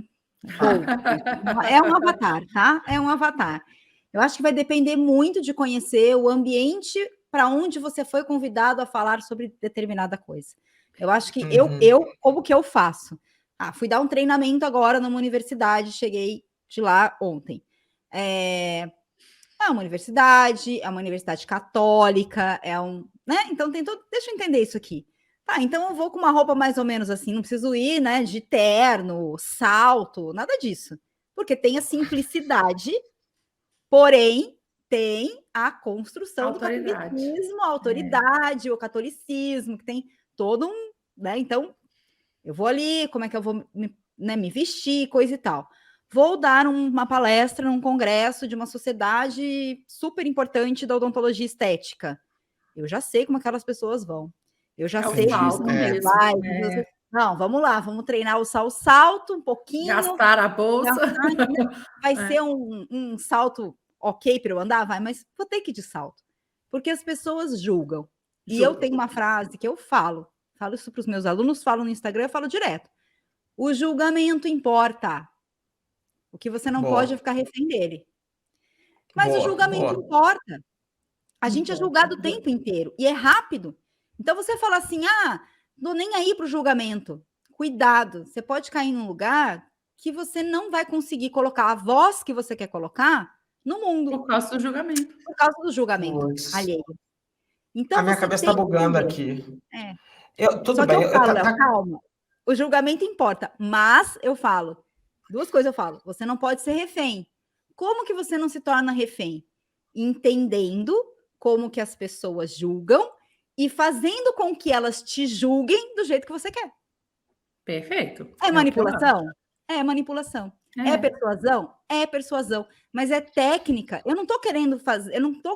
um avatar, tá? É um avatar. Eu acho que vai depender muito de conhecer o ambiente para onde você foi convidado a falar sobre determinada coisa. Eu acho que como que eu faço? Fui dar um treinamento agora numa universidade, cheguei de lá ontem. É uma universidade católica, né? Então tem tudo. Deixa eu entender isso aqui. Então eu vou com uma roupa mais ou menos assim, não preciso ir, né, de terno, salto, nada disso. Porque tem a simplicidade, porém tem a construção do catolicismo, a autoridade, o catolicismo, que tem todo um, né? Então eu vou ali, como é que eu vou me vestir, coisa e tal. Vou dar uma palestra num congresso de uma sociedade super importante da odontologia estética. Eu já sei como aquelas pessoas vão. Eu já sei que isso não, vamos lá, vamos treinar o salto um pouquinho. Gastar a bolsa. Vai ser um salto ok para eu andar? Vai, mas vou ter que ir de salto. Porque as pessoas julgam. E eu tenho uma frase que eu falo isso para os meus alunos, falo no Instagram, eu falo direto. O julgamento importa. O que você não pode é ficar refém dele. Mas o julgamento importa. A gente é julgado o tempo inteiro. E é rápido. Então você fala assim, tô nem aí para o julgamento. Cuidado, você pode cair num lugar que você não vai conseguir colocar a voz que você quer colocar no mundo. Por causa do julgamento. Por causa do julgamento alheio. Então, a minha cabeça está bugando aqui. Tudo bem. Calma. O julgamento importa, mas eu falo, duas coisas eu falo. Você não pode ser refém. Como que você não se torna refém? Entendendo como que as pessoas julgam e fazendo com que elas te julguem do jeito que você quer. Perfeito. É manipulação? É manipulação. É persuasão? É persuasão. Mas é técnica. Eu não estou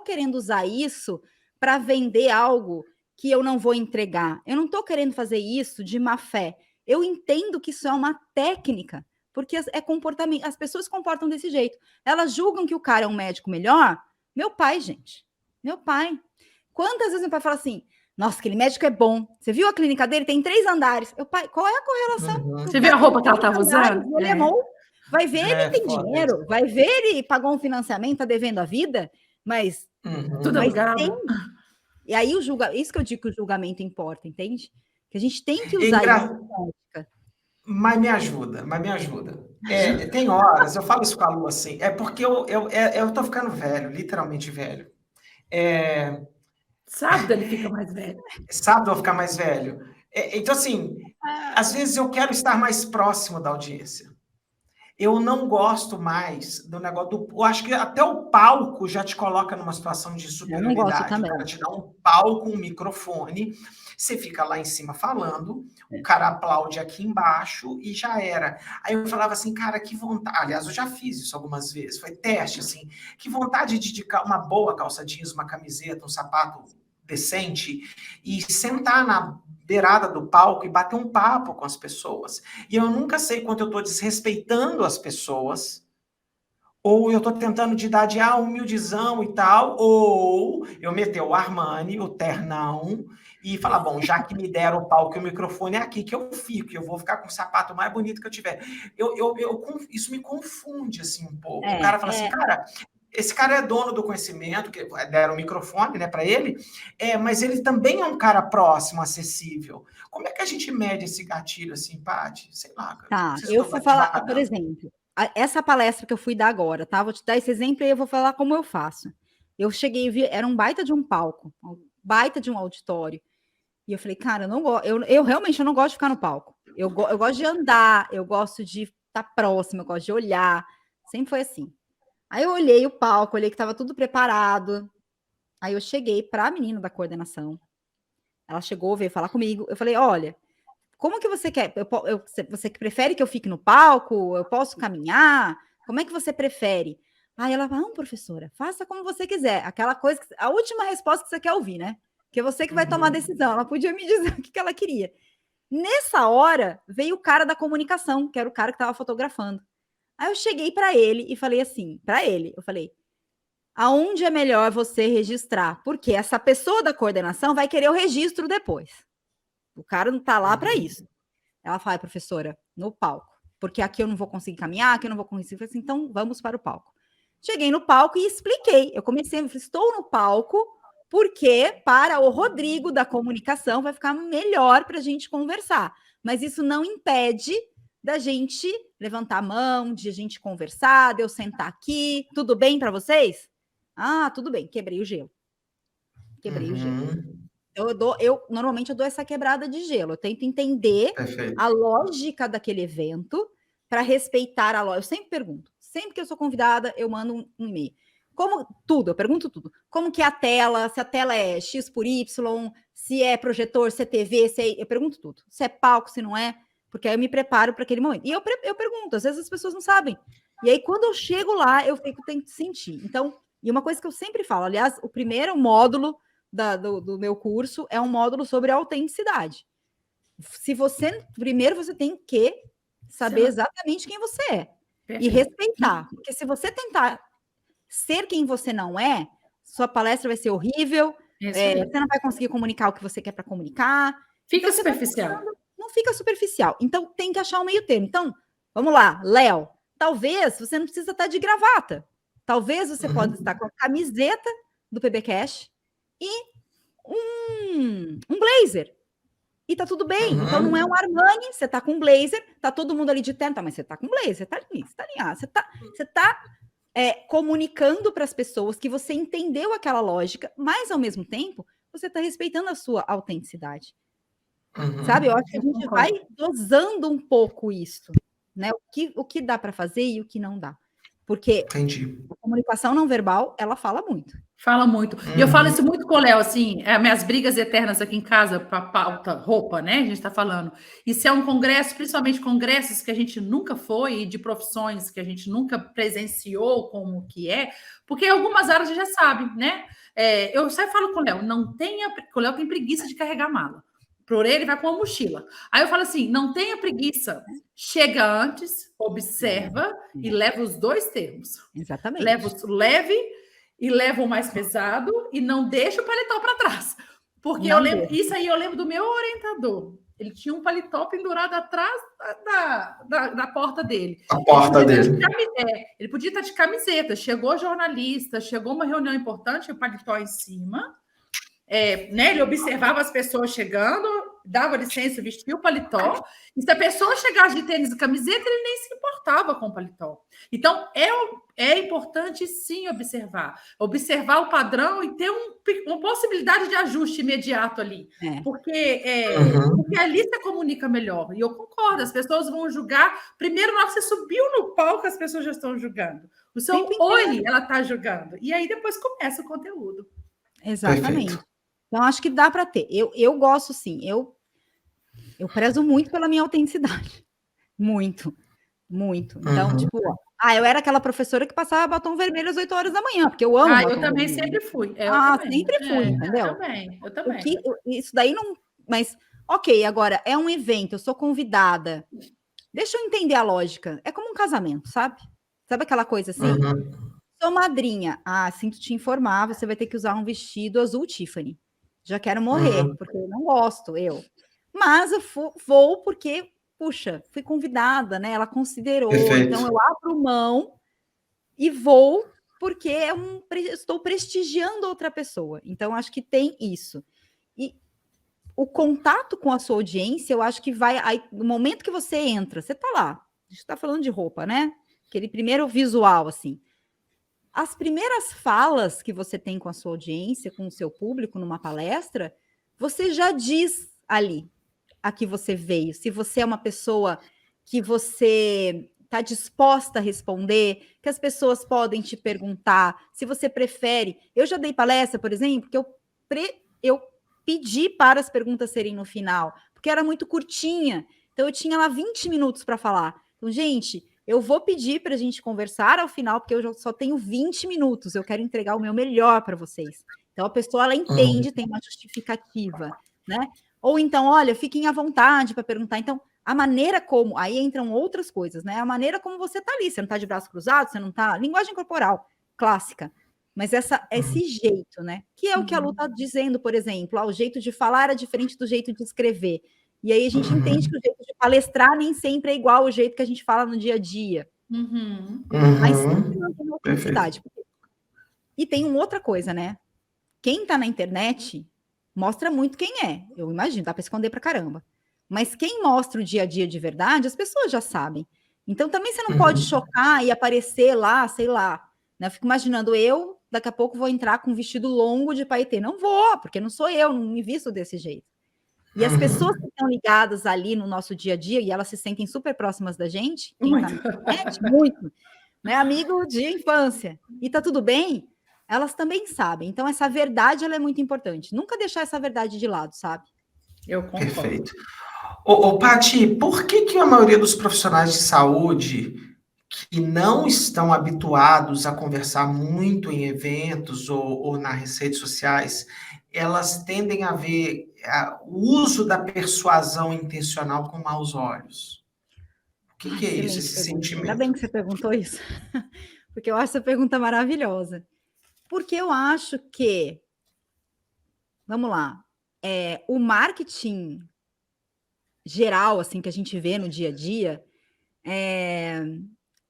querendo usar isso para vender algo que eu não vou entregar. Eu não estou querendo fazer isso de má fé. Eu entendo que isso é uma técnica, porque é comportamento. As pessoas se comportam desse jeito. Elas julgam que o cara é um médico melhor. Meu pai, gente. Meu pai. Quantas vezes meu pai fala assim, nossa, aquele médico é bom. Você viu a clínica dele? Tem 3 andares. Meu pai, qual é a correlação? Você viu a roupa que ela estava usando? Ele amou. Vai ver, ele tem dinheiro. Vai ver, ele pagou um financiamento, tá devendo a vida. Mas... Tudo alugado. E aí, isso que eu digo que o julgamento importa, entende? Que a gente tem que usar isso. Mas me ajuda. Tem horas, eu falo isso com a Lu assim, é porque eu tô ficando velho, literalmente velho. Sábado ele fica mais velho. Sábado eu vou ficar mais velho. Então, assim, às vezes eu quero estar mais próximo da audiência. Eu não gosto mais do negócio eu acho que até o palco já te coloca numa situação de superioridade. Eu não gosto também. O cara te dá um palco, um microfone, você fica lá em cima falando, o cara aplaude aqui embaixo e já era. Aí eu falava assim, cara, que vontade. Aliás, eu já fiz isso algumas vezes, foi teste, assim. Que vontade de uma boa calça jeans, uma camiseta, um sapato decente e sentar na beirada do palco e bater um papo com as pessoas. E eu nunca sei quando eu estou desrespeitando as pessoas, ou eu estou tentando de dar de humildizão e tal, ou eu meter o Armani, o ternão, e falar, bom, já que me deram o palco e o microfone é aqui que eu fico, eu vou ficar com o sapato mais bonito que eu tiver. Isso me confunde, assim, um pouco. O cara fala assim, cara, esse cara é dono do conhecimento, que deram o microfone, né, para ele, mas ele também é um cara próximo, acessível. Como é que a gente mede esse gatilho, assim, Paty? Sei lá. Tá, eu vou falar, por exemplo, essa palestra que eu fui dar agora, tá? Vou te dar esse exemplo e eu vou falar como eu faço. Eu cheguei e vi, era um baita de um palco, um baita de um auditório. E eu falei, cara, eu realmente não gosto de ficar no palco. Eu gosto de andar, eu gosto de estar próximo, eu gosto de olhar. Sempre foi assim. Aí eu olhei o palco, olhei que estava tudo preparado. Aí eu cheguei para a menina da coordenação. Ela chegou, veio falar comigo. Eu falei, olha, como que você quer? Você prefere que eu fique no palco? Eu posso caminhar? Como é que você prefere? Aí ela falou, não, professora, faça como você quiser. Aquela coisa, a última resposta que você quer ouvir, né? Que é você que vai tomar a decisão. Ela podia me dizer o que ela queria. Nessa hora, veio o cara da comunicação, que era o cara que estava fotografando. Aí eu cheguei para ele e falei assim, eu falei, aonde é melhor você registrar? Porque essa pessoa da coordenação vai querer o registro depois. O cara não tá lá para isso. Ela fala, professora, no palco. Porque aqui eu não vou conseguir caminhar, aqui eu não vou conseguir. Eu falei assim, então vamos para o palco. Cheguei no palco e expliquei. Eu comecei, eu falei, estou no palco porque para o Rodrigo da comunicação vai ficar melhor para a gente conversar. Mas isso não impede da gente levantar a mão, de a gente conversar, de eu sentar aqui. Tudo bem para vocês? Ah, tudo bem. Quebrei o gelo. Quebrei o gelo. Normalmente eu dou essa quebrada de gelo. Eu tento entender a lógica daquele evento para respeitar a lógica. Eu sempre pergunto. Sempre que eu sou convidada, eu mando um e-mail. Eu pergunto tudo. Como que é a tela, se a tela é X por Y, se é projetor, se é TV, eu pergunto tudo. Se é palco, se não é, porque aí eu me preparo para aquele momento. E eu pergunto, às vezes as pessoas não sabem. E aí, quando eu chego lá, eu tento sentir. Então, e uma coisa que eu sempre falo, aliás, o primeiro módulo do meu curso é um módulo sobre autenticidade. Primeiro você tem que saber exatamente quem você é. Perfeito. E respeitar. Porque se você tentar ser quem você não é, sua palestra vai ser horrível, você não vai conseguir comunicar o que você quer para comunicar. Fica superficial. Não fica superficial. Então, tem que achar um meio termo. Então, vamos lá, Léo. Talvez você não precisa estar de gravata. Talvez você pode estar com a camiseta do PBcast e um blazer. E tá tudo bem. Então, não é um Armani, você tá com um blazer, tá todo mundo ali de terno, tá, mas você tá com blazer, você tá alinhado, você tá comunicando para as pessoas que você entendeu aquela lógica, mas, ao mesmo tempo, você tá respeitando a sua autenticidade. Sabe? Eu acho que a gente vai dosando um pouco isso, né? O que dá para fazer e o que não dá. Porque a comunicação não verbal, ela fala muito. Fala muito. E eu falo isso muito com o Léo, assim, minhas brigas eternas aqui em casa para pauta roupa, né? A gente está falando. E se é um congresso, principalmente congressos que a gente nunca foi, e de profissões que a gente nunca presenciou como que é, porque em algumas áreas a gente já sabe, né? Eu sempre falo com o Léo, o Léo tem preguiça de carregar mala. Por ele, vai com a mochila. Aí eu falo assim, não tenha preguiça. Chega antes, observa e leva os dois termos. Exatamente. Leva o leve e leva o mais pesado e não deixa o paletó para trás. Porque eu lembro do meu orientador. Ele tinha um paletó pendurado atrás da porta dele. A porta dele. Ele podia estar de camiseta. Chegou jornalista, chegou uma reunião importante, o paletó em cima. Né, ele observava as pessoas chegando, dava licença, vestia o paletó, e se a pessoa chegasse de tênis e camiseta, ele nem se importava com o paletó. Então, é importante, sim, observar o padrão e ter uma possibilidade de ajuste imediato ali, porque ali você comunica melhor, e eu concordo, as pessoas vão julgar, primeiro, na hora que você subiu no palco, as pessoas já estão julgando, o seu oi, ela está julgando, e aí depois começa o conteúdo. Exatamente. Perfeito. Então, acho que dá para ter. Eu gosto, sim. Eu prezo muito pela minha autenticidade. Muito. Muito. Então, tipo, eu era aquela professora que passava batom vermelho às 8 horas da manhã, porque eu amo batom eu também vermelho. sempre fui. Sempre fui, entendeu? Eu também. Isso daí não... Mas, ok, agora, é um evento, eu sou convidada. Deixa eu entender a lógica. É como um casamento, sabe? Sabe aquela coisa assim? Sou madrinha. Sinto te informar, você vai ter que usar um vestido azul Tiffany. Já quero morrer, porque eu não gosto, Mas eu vou porque, puxa, fui convidada, né? Ela considerou, Perfeito. Então eu abro mão e vou porque estou prestigiando outra pessoa. Então, acho que tem isso. E o contato com a sua audiência, eu acho que vai... Aí, no momento que você entra, você tá lá, a gente tá falando de roupa, né? Aquele primeiro visual, assim. As primeiras falas que você tem com a sua audiência, com o seu público numa palestra, você já diz ali a que você veio. Se você é uma pessoa que você está disposta a responder, que as pessoas podem te perguntar, se você prefere. Eu já dei palestra, por exemplo, que eu pedi para as perguntas serem no final, porque era muito curtinha. Então, eu tinha lá 20 minutos para falar. Então, gente, eu vou pedir para a gente conversar ao final, porque eu só tenho 20 minutos. Eu quero entregar o meu melhor para vocês. Então, a pessoa, ela entende, tem uma justificativa, né? Ou então, olha, fiquem à vontade para perguntar. Então, a maneira como... Aí entram outras coisas, né? A maneira como você está ali. Você não está de braço cruzado, você não está... Linguagem corporal, clássica. Mas esse jeito, né? Que é o que a Lu está dizendo, por exemplo. O jeito de falar é diferente do jeito de escrever. E aí a gente entende que o jeito de palestrar nem sempre é igual ao jeito que a gente fala no dia a dia. Mas sempre mantém uma autenticidade. E tem uma outra coisa, né? Quem está na internet mostra muito quem é. Eu imagino, dá para esconder para caramba. Mas quem mostra o dia a dia de verdade, as pessoas já sabem. Então também você não pode chocar e aparecer lá, sei lá. Né? Eu fico imaginando, daqui a pouco vou entrar com um vestido longo de paetê. Não vou, porque não sou eu, não me visto desse jeito. E as pessoas que estão ligadas ali no nosso dia a dia, e elas se sentem super próximas da gente, quem está na internet, muito, né? Amigo de infância, e tá tudo bem, elas também sabem. Então, essa verdade, ela é muito importante. Nunca deixar essa verdade de lado, sabe? Eu concordo. Perfeito. Paty, por que a maioria dos profissionais de saúde que não estão habituados a conversar muito em eventos ou nas redes sociais, elas tendem a ver o uso da persuasão intencional com maus olhos? O que é isso, esse sentimento? Ainda bem que você perguntou isso, porque eu acho essa pergunta maravilhosa. Porque eu acho que, vamos lá, o marketing geral, assim, que a gente vê no dia a dia,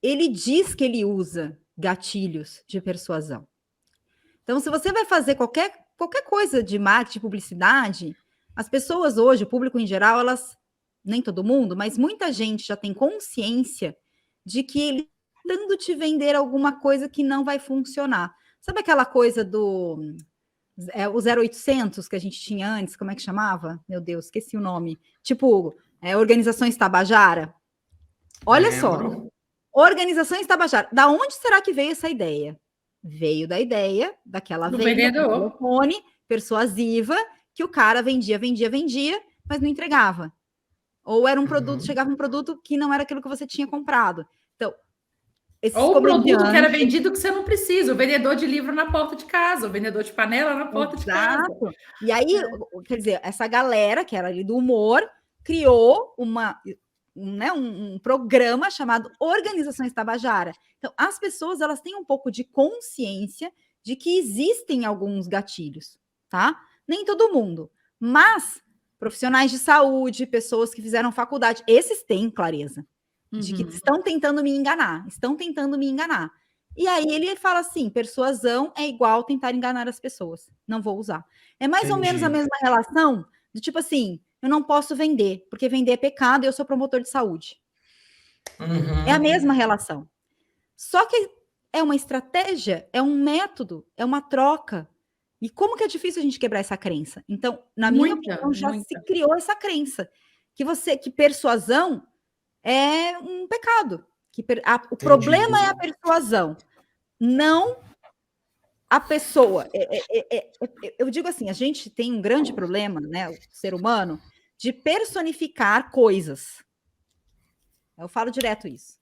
ele diz que ele usa gatilhos de persuasão. Então, se você vai fazer qualquer coisa de marketing, publicidade, as pessoas hoje, o público em geral, nem todo mundo, mas muita gente já tem consciência de que ele está tentando te vender alguma coisa que não vai funcionar. Sabe aquela coisa do o 0800 que a gente tinha antes, como é que chamava? Meu Deus, esqueci o nome. Tipo, Organizações Tabajara. Olha só, Organizações Tabajara. Da onde será que veio essa ideia? Veio da ideia daquela venda do telefone persuasiva que o cara vendia, mas não entregava. Ou era um produto, chegava um produto que não era aquilo que você tinha comprado. Então, ou o produto que era vendido que você não precisa, o vendedor de livro na porta de casa, o vendedor de panela na porta de casa. E aí, quer dizer, essa galera que era ali do humor criou um programa chamado Organizações Tabajara. Então, as pessoas, elas têm um pouco de consciência de que existem alguns gatilhos, tá? Nem todo mundo, mas profissionais de saúde, pessoas que fizeram faculdade, esses têm clareza de que estão tentando me enganar. E aí ele fala assim, persuasão é igual tentar enganar as pessoas. Não vou usar. É mais ou menos a mesma relação do tipo assim, eu não posso vender, porque vender é pecado e eu sou promotor de saúde. É a mesma relação. Só que é uma estratégia, é um método, é uma troca. E como que é difícil a gente quebrar essa crença? Então, na minha opinião, já se criou essa crença que persuasão é um pecado. O problema é a persuasão, não a pessoa. Eu digo assim, a gente tem um grande problema, né, o ser humano, de personificar coisas. Eu falo direto isso.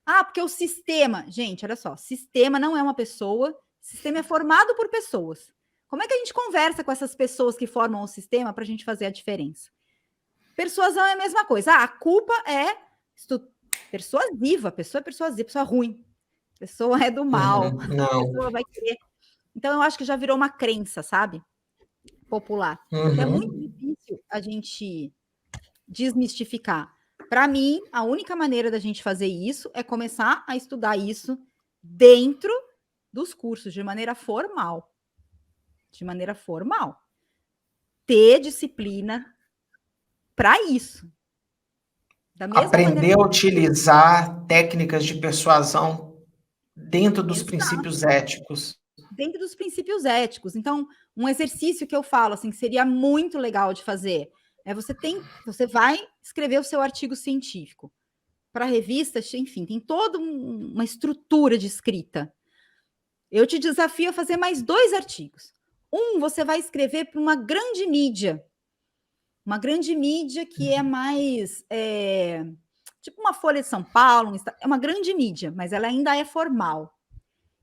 Ah, porque o sistema... Gente, olha só, sistema não é uma pessoa, sistema é formado por pessoas. Como é que a gente conversa com essas pessoas que formam o sistema para a gente fazer a diferença? Persuasão é a mesma coisa. Ah, a culpa é persuasiva, pessoa é persuasiva, pessoa ruim, pessoa é do mal, Não. pessoa vai querer. Então, eu acho que já virou uma crença, sabe? Popular. É muito difícil a gente desmistificar. Para mim, a única maneira da gente fazer isso é começar a estudar isso dentro dos cursos, de maneira formal. De maneira formal. Ter disciplina para isso. Da mesma Aprender a utilizar técnicas de persuasão dentro dos princípios éticos. Dentro dos princípios éticos. Então, um exercício que eu falo, assim, que seria muito legal de fazer, é você vai escrever o seu artigo científico. Para revista, enfim, tem toda uma estrutura de escrita. Eu te desafio a fazer mais 2 artigos. Você vai escrever para uma grande mídia. Uma grande mídia que é mais... tipo uma Folha de São Paulo, é uma grande mídia, mas ela ainda é formal.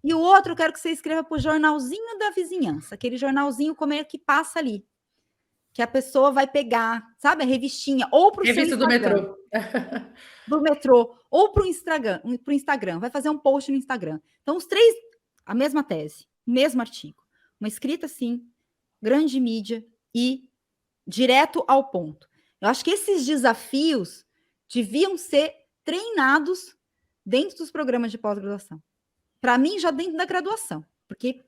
E o outro, eu quero que você escreva para o jornalzinho da vizinhança, aquele jornalzinho como é que passa ali. Que a pessoa vai pegar, sabe, a revistinha, ou para o seu Instagram. Revista do metrô. Do metrô, ou para o Instagram. Vai fazer um post no Instagram. Então, os 3, a mesma tese, o mesmo artigo. Uma escrita, assim, grande mídia e direto ao ponto. Eu acho que esses desafios deviam ser treinados dentro dos programas de pós-graduação. Para mim, já dentro da graduação, porque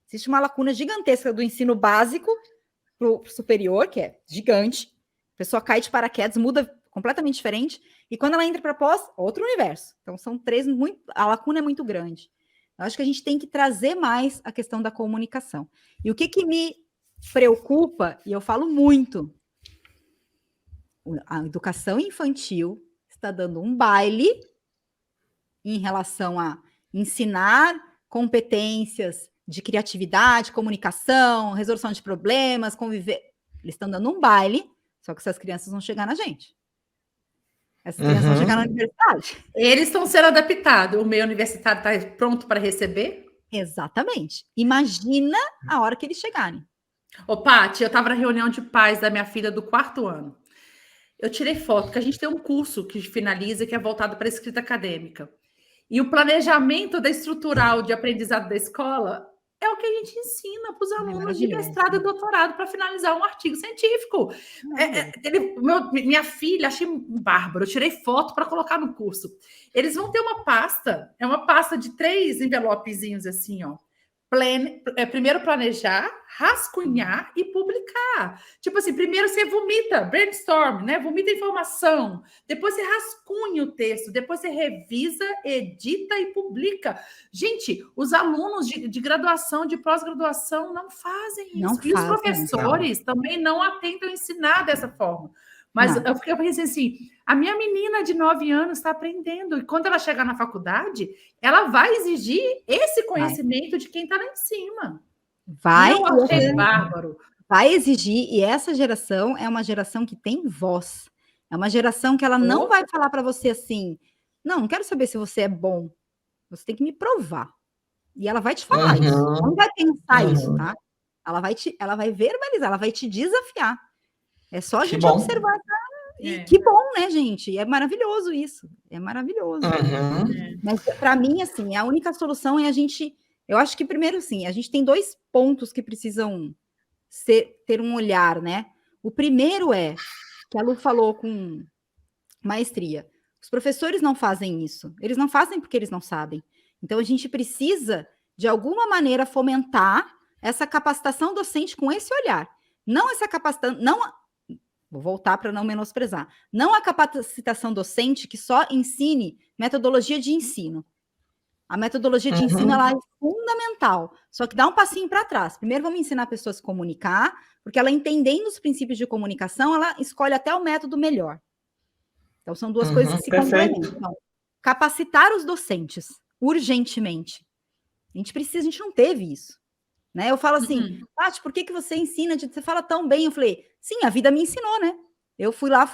existe uma lacuna gigantesca do ensino básico para o superior, que é gigante. A pessoa cai de paraquedas, muda completamente diferente, e quando ela entra para pós, outro universo. Então, são 3, a lacuna é muito grande. Eu acho que a gente tem que trazer mais a questão da comunicação. E o que me preocupa, e eu falo muito, a educação infantil está dando um baile em relação a ensinar competências de criatividade, comunicação, resolução de problemas, conviver. Eles estão dando um baile, só que essas crianças vão chegar na gente. Essas crianças vão chegar na universidade. Eles estão sendo adaptados. O meio universitário está pronto para receber? Exatamente. Imagina a hora que eles chegarem. Ô, Paty, eu estava na reunião de pais da minha filha do 4º ano. Eu tirei foto, porque a gente tem um curso que finaliza, que é voltado para a escrita acadêmica. E o planejamento da estrutural de aprendizado da escola é o que a gente ensina para os alunos de mestrado e doutorado para finalizar um artigo científico. Minha filha, achei bárbaro, eu tirei foto para colocar no curso. Eles vão ter uma pasta, é uma pasta de 3 envelopezinhos assim, ó. Primeiro planejar, rascunhar e publicar. Tipo assim, primeiro você vomita, brainstorm, né? Vomita informação. Depois você rascunha o texto. Depois você revisa, edita e publica. Gente, os alunos de graduação, de pós-graduação não fazem isso. Não fazem, os professores também não atentam a ensinar dessa forma. Mas eu pensei assim, a minha menina de 9 anos está aprendendo, e quando ela chegar na faculdade, ela vai exigir esse conhecimento de quem está lá em cima. Eu achei bárbaro. Vai exigir, e essa geração é uma geração que tem voz. É uma geração que ela não vai falar para você assim, não quero saber se você é bom, você tem que me provar. E ela vai te falar isso, ela não vai pensar isso, tá? Ela vai verbalizar, ela vai te desafiar. É só a gente observar. E que bom, né, gente? É maravilhoso isso. É maravilhoso. Mas, para mim, assim, a única solução é a gente... Eu acho que, primeiro, assim, a gente tem 2 pontos que precisam ter um olhar, né? O primeiro é, que a Lu falou com maestria, os professores não fazem isso. Eles não fazem porque eles não sabem. Então, a gente precisa, de alguma maneira, fomentar essa capacitação docente com esse olhar. Não essa capacitação... Vou voltar para não menosprezar. Não a capacitação docente que só ensine metodologia de ensino. A metodologia de ensino ela é fundamental, só que dá um passinho para trás. Primeiro vamos ensinar a pessoa a se comunicar, porque ela entendendo os princípios de comunicação, ela escolhe até o método melhor. Então são 2 coisas que se complementam. Então, capacitar os docentes urgentemente. A gente não teve isso. Né? Eu falo assim, Paty, por que você ensina? Você fala tão bem. Eu falei, sim, a vida me ensinou, né? Eu fui lá,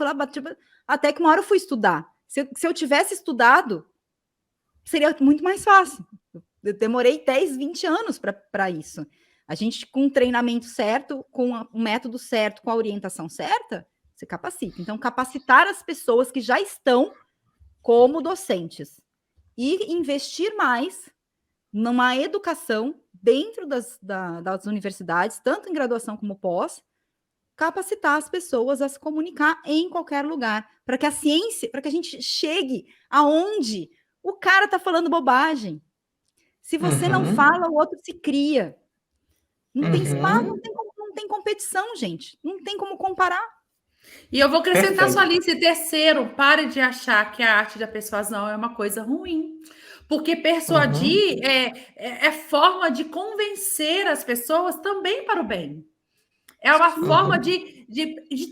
até que uma hora eu fui estudar. Se eu tivesse estudado, seria muito mais fácil. Eu demorei 10, 20 anos para isso. A gente, com o treinamento certo, com o método certo, com a orientação certa, você capacita. Então, capacitar as pessoas que já estão como docentes e investir mais numa educação dentro das universidades, tanto em graduação como pós, capacitar as pessoas a se comunicar em qualquer lugar, para que a ciência, para que a gente chegue aonde o cara está falando bobagem. Se você não fala, o outro se cria. Não tem espaço, não tem competição, gente. Não tem como comparar. E eu vou acrescentar sua lista. Terceiro, pare de achar que a arte da persuasão é uma coisa ruim. Porque persuadir é forma de convencer as pessoas também para o bem. É uma forma de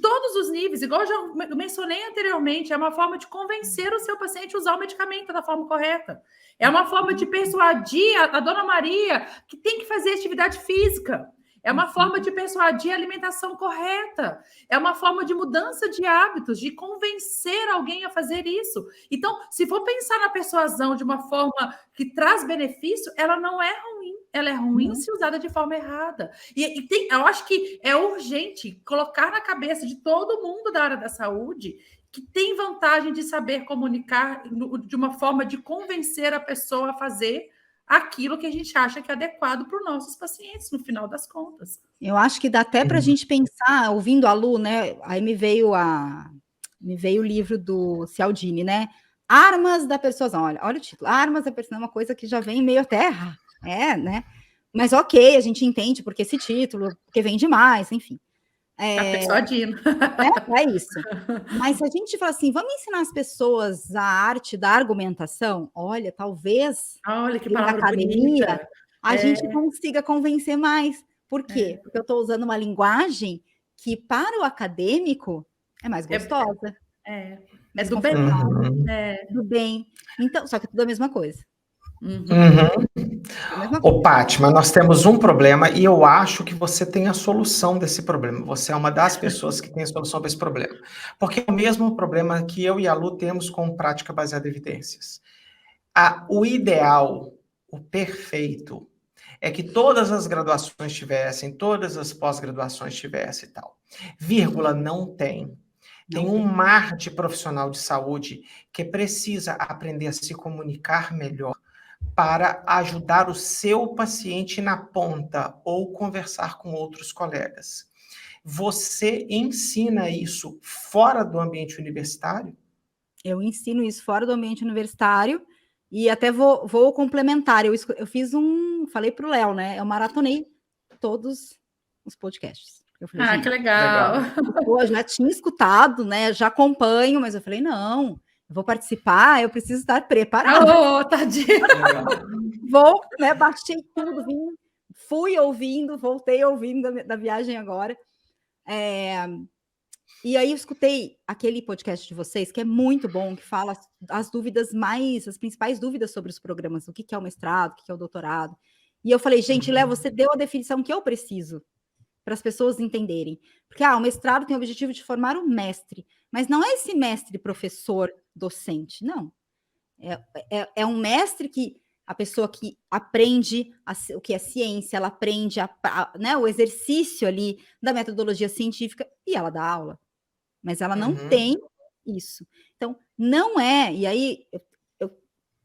todos os níveis, igual eu já mencionei anteriormente, é uma forma de convencer o seu paciente a usar o medicamento da forma correta. É uma forma de persuadir a dona Maria que tem que fazer atividade física. É uma forma de persuadir a alimentação correta. É uma forma de mudança de hábitos, de convencer alguém a fazer isso. Então, se for pensar na persuasão de uma forma que traz benefício, ela não é ruim. Ela é ruim se usada de forma errada. Eu acho que é urgente colocar na cabeça de todo mundo da área da saúde que tem vantagem de saber comunicar de uma forma de convencer a pessoa a fazer aquilo que a gente acha que é adequado para os nossos pacientes, no final das contas. Eu acho que dá até para a gente pensar, ouvindo a Lu, né? Aí me veio o livro do Cialdini, né? Armas da persuasão. Olha o título. Armas da persuasão é uma coisa que já vem meio terra, né? Mas ok, a gente entende porque esse título, porque vem demais, enfim. Tá persuadindo. É isso. Mas se a gente fala assim, vamos ensinar as pessoas a arte da argumentação, olha, talvez que palavra academia bonita. A gente consiga convencer mais. Por quê? Porque eu estou usando uma linguagem que, para o acadêmico, é mais gostosa. É do bem. Do bem. Então, só que é tudo a mesma coisa. Ô, Pátima, nós temos um problema e eu acho que você tem a solução desse problema. Você é uma das pessoas que tem a solução para esse problema. Porque é o mesmo problema que eu e a Lu temos com prática baseada em evidências. O ideal, o perfeito, é que todas as graduações tivessem, todas as pós-graduações tivessem e tal. Vírgula, não tem. Tem um mar de profissional de saúde que precisa aprender a se comunicar melhor para ajudar o seu paciente na ponta ou conversar com outros colegas. Você ensina isso fora do ambiente universitário? Eu ensino isso fora do ambiente universitário e até vou complementar. Eu fiz falei para o Léo, né? Eu maratonei todos os podcasts. Eu falei, que legal. Eu já tinha escutado, né? Já acompanho, mas eu falei, não, eu vou participar, eu preciso estar preparada. Tadinha. Vou, né? Baixei tudo, fui ouvindo, voltei ouvindo da viagem agora. E aí eu escutei aquele podcast de vocês, que é muito bom, que fala as principais dúvidas sobre os programas, o que é o mestrado, o que é o doutorado. E eu falei, gente, Léo, você deu a definição que eu preciso para as pessoas entenderem. Porque o mestrado tem o objetivo de formar um mestre, mas não é esse mestre professor docente, não. É um mestre que a pessoa que aprende o que é ciência, ela aprende né, o exercício ali da metodologia científica e ela dá aula. Mas ela não tem isso. Então, não é... E aí, eu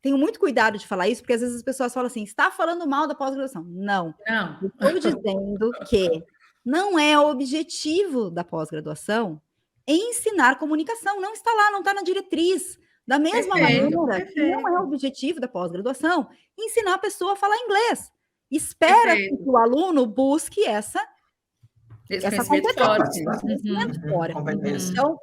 tenho muito cuidado de falar isso, porque às vezes as pessoas falam assim, está falando mal da pós-graduação. Não. Eu estou dizendo que não é o objetivo da pós-graduação ensinar comunicação. Não está lá, não está na diretriz. Da mesma maneira que não é o objetivo da pós-graduação ensinar a pessoa a falar inglês. Espera que o aluno busque essa competência fora. Então,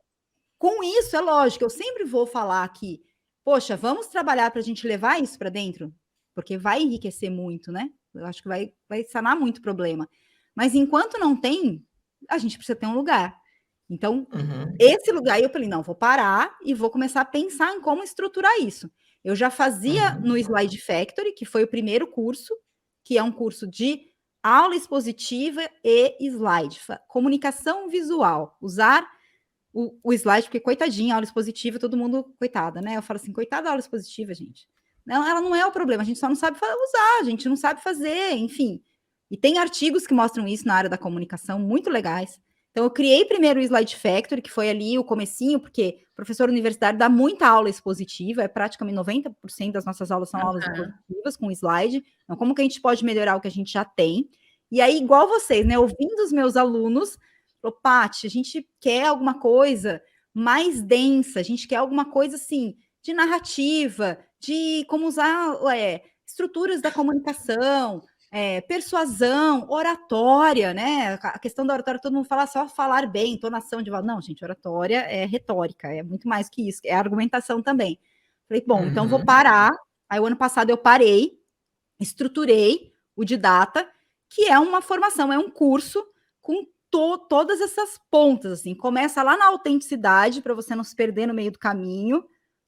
com isso, é lógico, eu sempre vou falar que, poxa, vamos trabalhar para a gente levar isso para dentro, porque vai enriquecer muito, né? Eu acho que vai sanar muito problema. Mas enquanto não tem, a gente precisa ter um lugar. Então, esse lugar, eu falei, não, vou parar e vou começar a pensar em como estruturar isso. Eu já fazia no Slide Factory, que foi o primeiro curso, que é um curso de aula expositiva e slide, comunicação visual, usar o slide, porque coitadinha, aula expositiva, todo mundo, coitada, né? Eu falo assim, coitada da aula expositiva, gente. ela não é o problema, a gente só não sabe usar, a gente não sabe fazer, enfim. E tem artigos que mostram isso na área da comunicação, muito legais. Então, eu criei primeiro o Slide Factory, que foi ali o comecinho, porque o professor universitário dá muita aula expositiva, praticamente 90% das nossas aulas são aulas expositivas com slide. Então, como que a gente pode melhorar o que a gente já tem? E aí, igual vocês, né, ouvindo os meus alunos, falou, Paty, a gente quer alguma coisa mais densa, a gente quer alguma coisa, assim, de narrativa, de como usar estruturas da comunicação, persuasão, oratória, né? A questão da oratória, todo mundo fala só falar bem, entonação de voz. Não, gente, oratória é retórica, é muito mais que isso, é argumentação também. Falei, bom, então vou parar. Aí, o ano passado eu parei, estruturei o Didata, que é uma formação, é um curso com todas essas pontas, assim. Começa lá na autenticidade, para você não se perder no meio do caminho,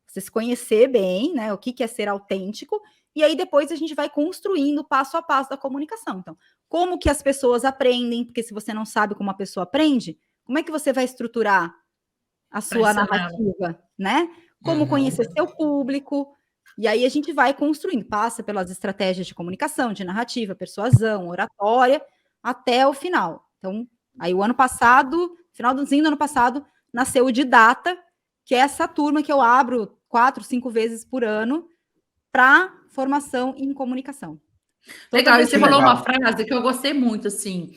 você se conhecer bem, né? O que é ser autêntico. E aí depois a gente vai construindo passo a passo da comunicação. Então, como que as pessoas aprendem? Porque se você não sabe como a pessoa aprende, como é que você vai estruturar a sua narrativa, né? Como conhecer seu público? E aí a gente vai construindo, passa pelas estratégias de comunicação, de narrativa, persuasão, oratória, até o final. Então, aí o ano passado, finalzinho do ano passado, nasceu o Didata, que é essa turma que eu abro 4, 5 vezes por ano para formação em comunicação. Legal, e você falou uma frase que eu gostei muito, assim,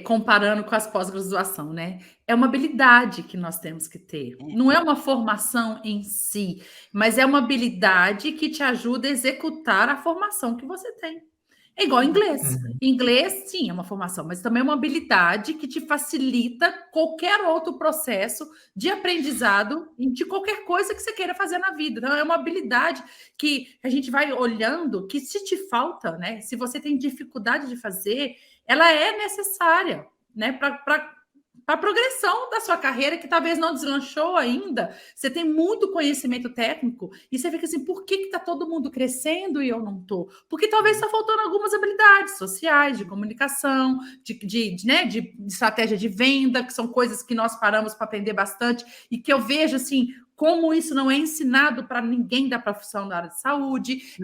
comparando com as pós-graduação, né? É uma habilidade que nós temos que ter. Não é uma formação em si, mas é uma habilidade que te ajuda a executar a formação que você tem. É igual inglês. Inglês, sim, é uma formação, mas também é uma habilidade que te facilita qualquer outro processo de aprendizado de qualquer coisa que você queira fazer na vida. Então, é uma habilidade que a gente vai olhando que se te falta, né? Se você tem dificuldade de fazer, ela é necessária, né? Para a progressão da sua carreira, que talvez não deslanchou ainda, você tem muito conhecimento técnico, e você fica assim, por que está todo mundo crescendo e eu não estou? Porque talvez está faltando algumas habilidades sociais, de comunicação, de estratégia de venda, que são coisas que nós paramos para aprender bastante, e que eu vejo assim, como isso não é ensinado para ninguém da profissão da área de saúde.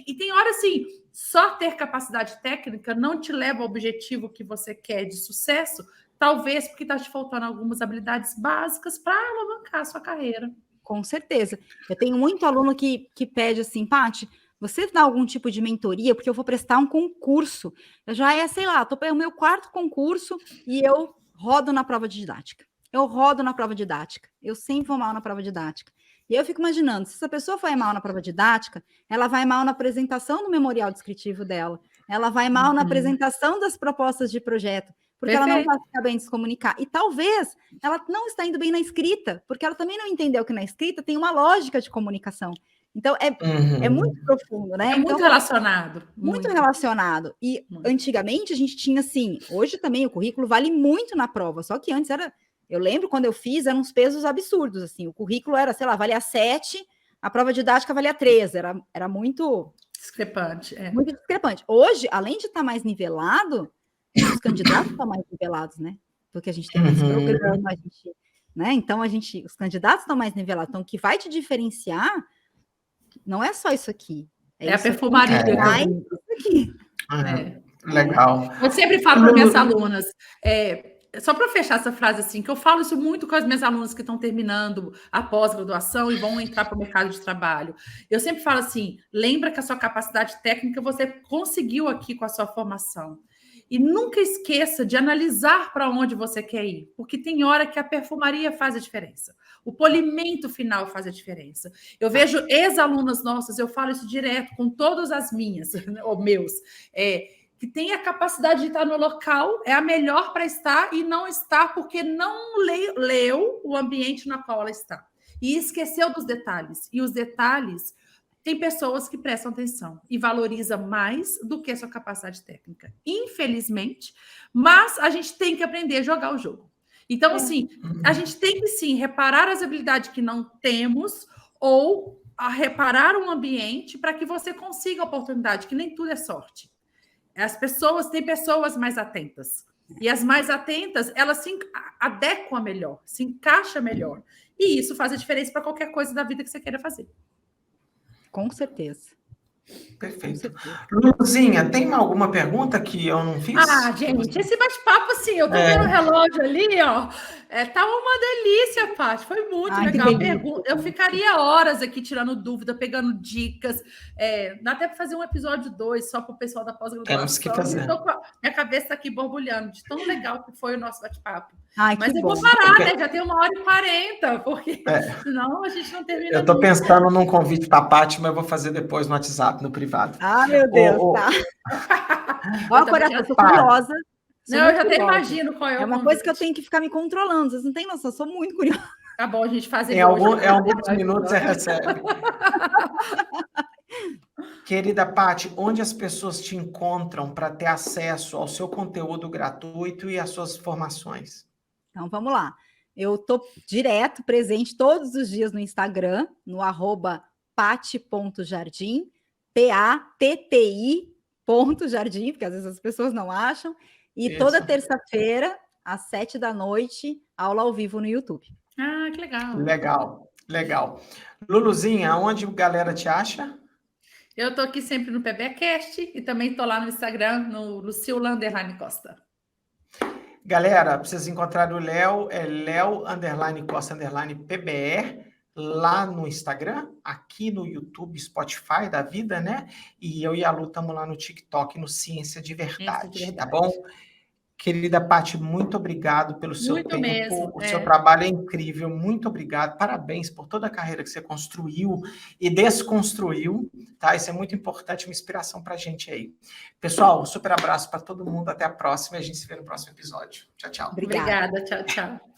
E tem hora assim, só ter capacidade técnica não te leva ao objetivo que você quer de sucesso, talvez porque está te faltando algumas habilidades básicas para alavancar a sua carreira. Com certeza. Eu tenho muito aluno que pede assim, Paty, você dá algum tipo de mentoria? Porque eu vou prestar um concurso. Eu já sei lá, estou o meu 4º concurso e eu rodo na prova de didática. Eu sempre vou mal na prova didática. E eu fico imaginando, se essa pessoa vai mal na prova didática, ela vai mal na apresentação do memorial descritivo dela, ela vai mal na apresentação das propostas de projeto, porque ela não vai ficar bem de se comunicar. E talvez ela não está indo bem na escrita, porque ela também não entendeu que na escrita tem uma lógica de comunicação. Então, é muito profundo, né? É muito relacionado. Muito relacionado. E antigamente a gente tinha assim, hoje também o currículo vale muito na prova, só que antes era... Eu lembro quando eu fiz, eram uns pesos absurdos, assim, o currículo era, sei lá, valia 7, a prova didática valia 3, era muito... discrepante. Muito discrepante. Hoje, além de estar mais nivelado, os candidatos estão mais nivelados, né? Porque a gente tem mais programa, a gente, né? Então, os candidatos estão mais nivelados. Então, o que vai te diferenciar não é só isso aqui. É a perfumaria. Legal. Eu sempre falo para minhas alunas, só para fechar essa frase assim, que eu falo isso muito com as minhas alunas que estão terminando a pós-graduação e vão entrar para o mercado de trabalho. Eu sempre falo assim, lembra que a sua capacidade técnica você conseguiu aqui com a sua formação. E nunca esqueça de analisar para onde você quer ir, porque tem hora que a perfumaria faz a diferença. O polimento final faz a diferença. Eu vejo ex-alunas nossas, eu falo isso direto com todas as minhas, ou meus, que tem a capacidade de estar no local, é a melhor para estar e não estar porque não leu o ambiente no qual ela está. E esqueceu dos detalhes. E os detalhes... Tem pessoas que prestam atenção e valorizam mais do que a sua capacidade técnica. Infelizmente, mas a gente tem que aprender a jogar o jogo. Então, assim, a gente tem que, sim, reparar as habilidades que não temos ou reparar um ambiente para que você consiga a oportunidade, que nem tudo é sorte. Tem pessoas mais atentas. E as mais atentas, elas se adequam melhor, se encaixam melhor. E isso faz a diferença para qualquer coisa da vida que você queira fazer. Com certeza. Perfeito. Luzinha, tem alguma pergunta que eu não fiz? Gente, esse bate-papo, assim, eu tô vendo o relógio ali, ó. Tá uma delícia, Paty. Foi muito legal. Eu ficaria horas aqui tirando dúvida, pegando dicas. Dá até para fazer um episódio 2 só para o pessoal da pós-graduação. Temos que fazer. Minha cabeça está aqui borbulhando de tão legal que foi o nosso bate-papo. Mas eu bom. vou parar, né? Já tem 1h40, porque senão a gente não termina. Eu estou pensando num convite para a Paty, mas eu vou fazer depois no WhatsApp, no privado. Meu Deus, tá. Olha, coração, eu tô curiosa. Não, eu já até imagino qual é o uma coisa que eu tenho que ficar me controlando. Vocês não têm noção, eu sou muito curiosa. Tá bom, a gente fazer. Em alguns minutos você recebe. Querida Paty, onde as pessoas te encontram para ter acesso ao seu conteúdo gratuito e às suas formações? Então, vamos lá. Eu tô direto, presente todos os dias no Instagram, no @pati.jardim, PATTI.jardim, porque às vezes as pessoas não acham. E toda terça-feira, às 7h, aula ao vivo no YouTube. Que legal. Legal. Luluzinha, onde a galera te acha? Eu tô aqui sempre no PBcast e também tô lá no Instagram, no Lucila_Costa. Galera, para vocês encontrarem o Léo, é Léo_Costa_PBR, lá no Instagram, aqui no YouTube, Spotify da vida, né? E eu e a Lu estamos lá no TikTok, no Ciência de Verdade, tá bom? Querida Paty, muito obrigado pelo seu tempo. Mesmo, seu trabalho é incrível, muito obrigado. Parabéns por toda a carreira que você construiu e desconstruiu, tá? Isso é muito importante, uma inspiração para a gente aí. Pessoal, um super abraço para todo mundo. Até a próxima e a gente se vê no próximo episódio. Tchau, tchau. Obrigada, tchau, tchau.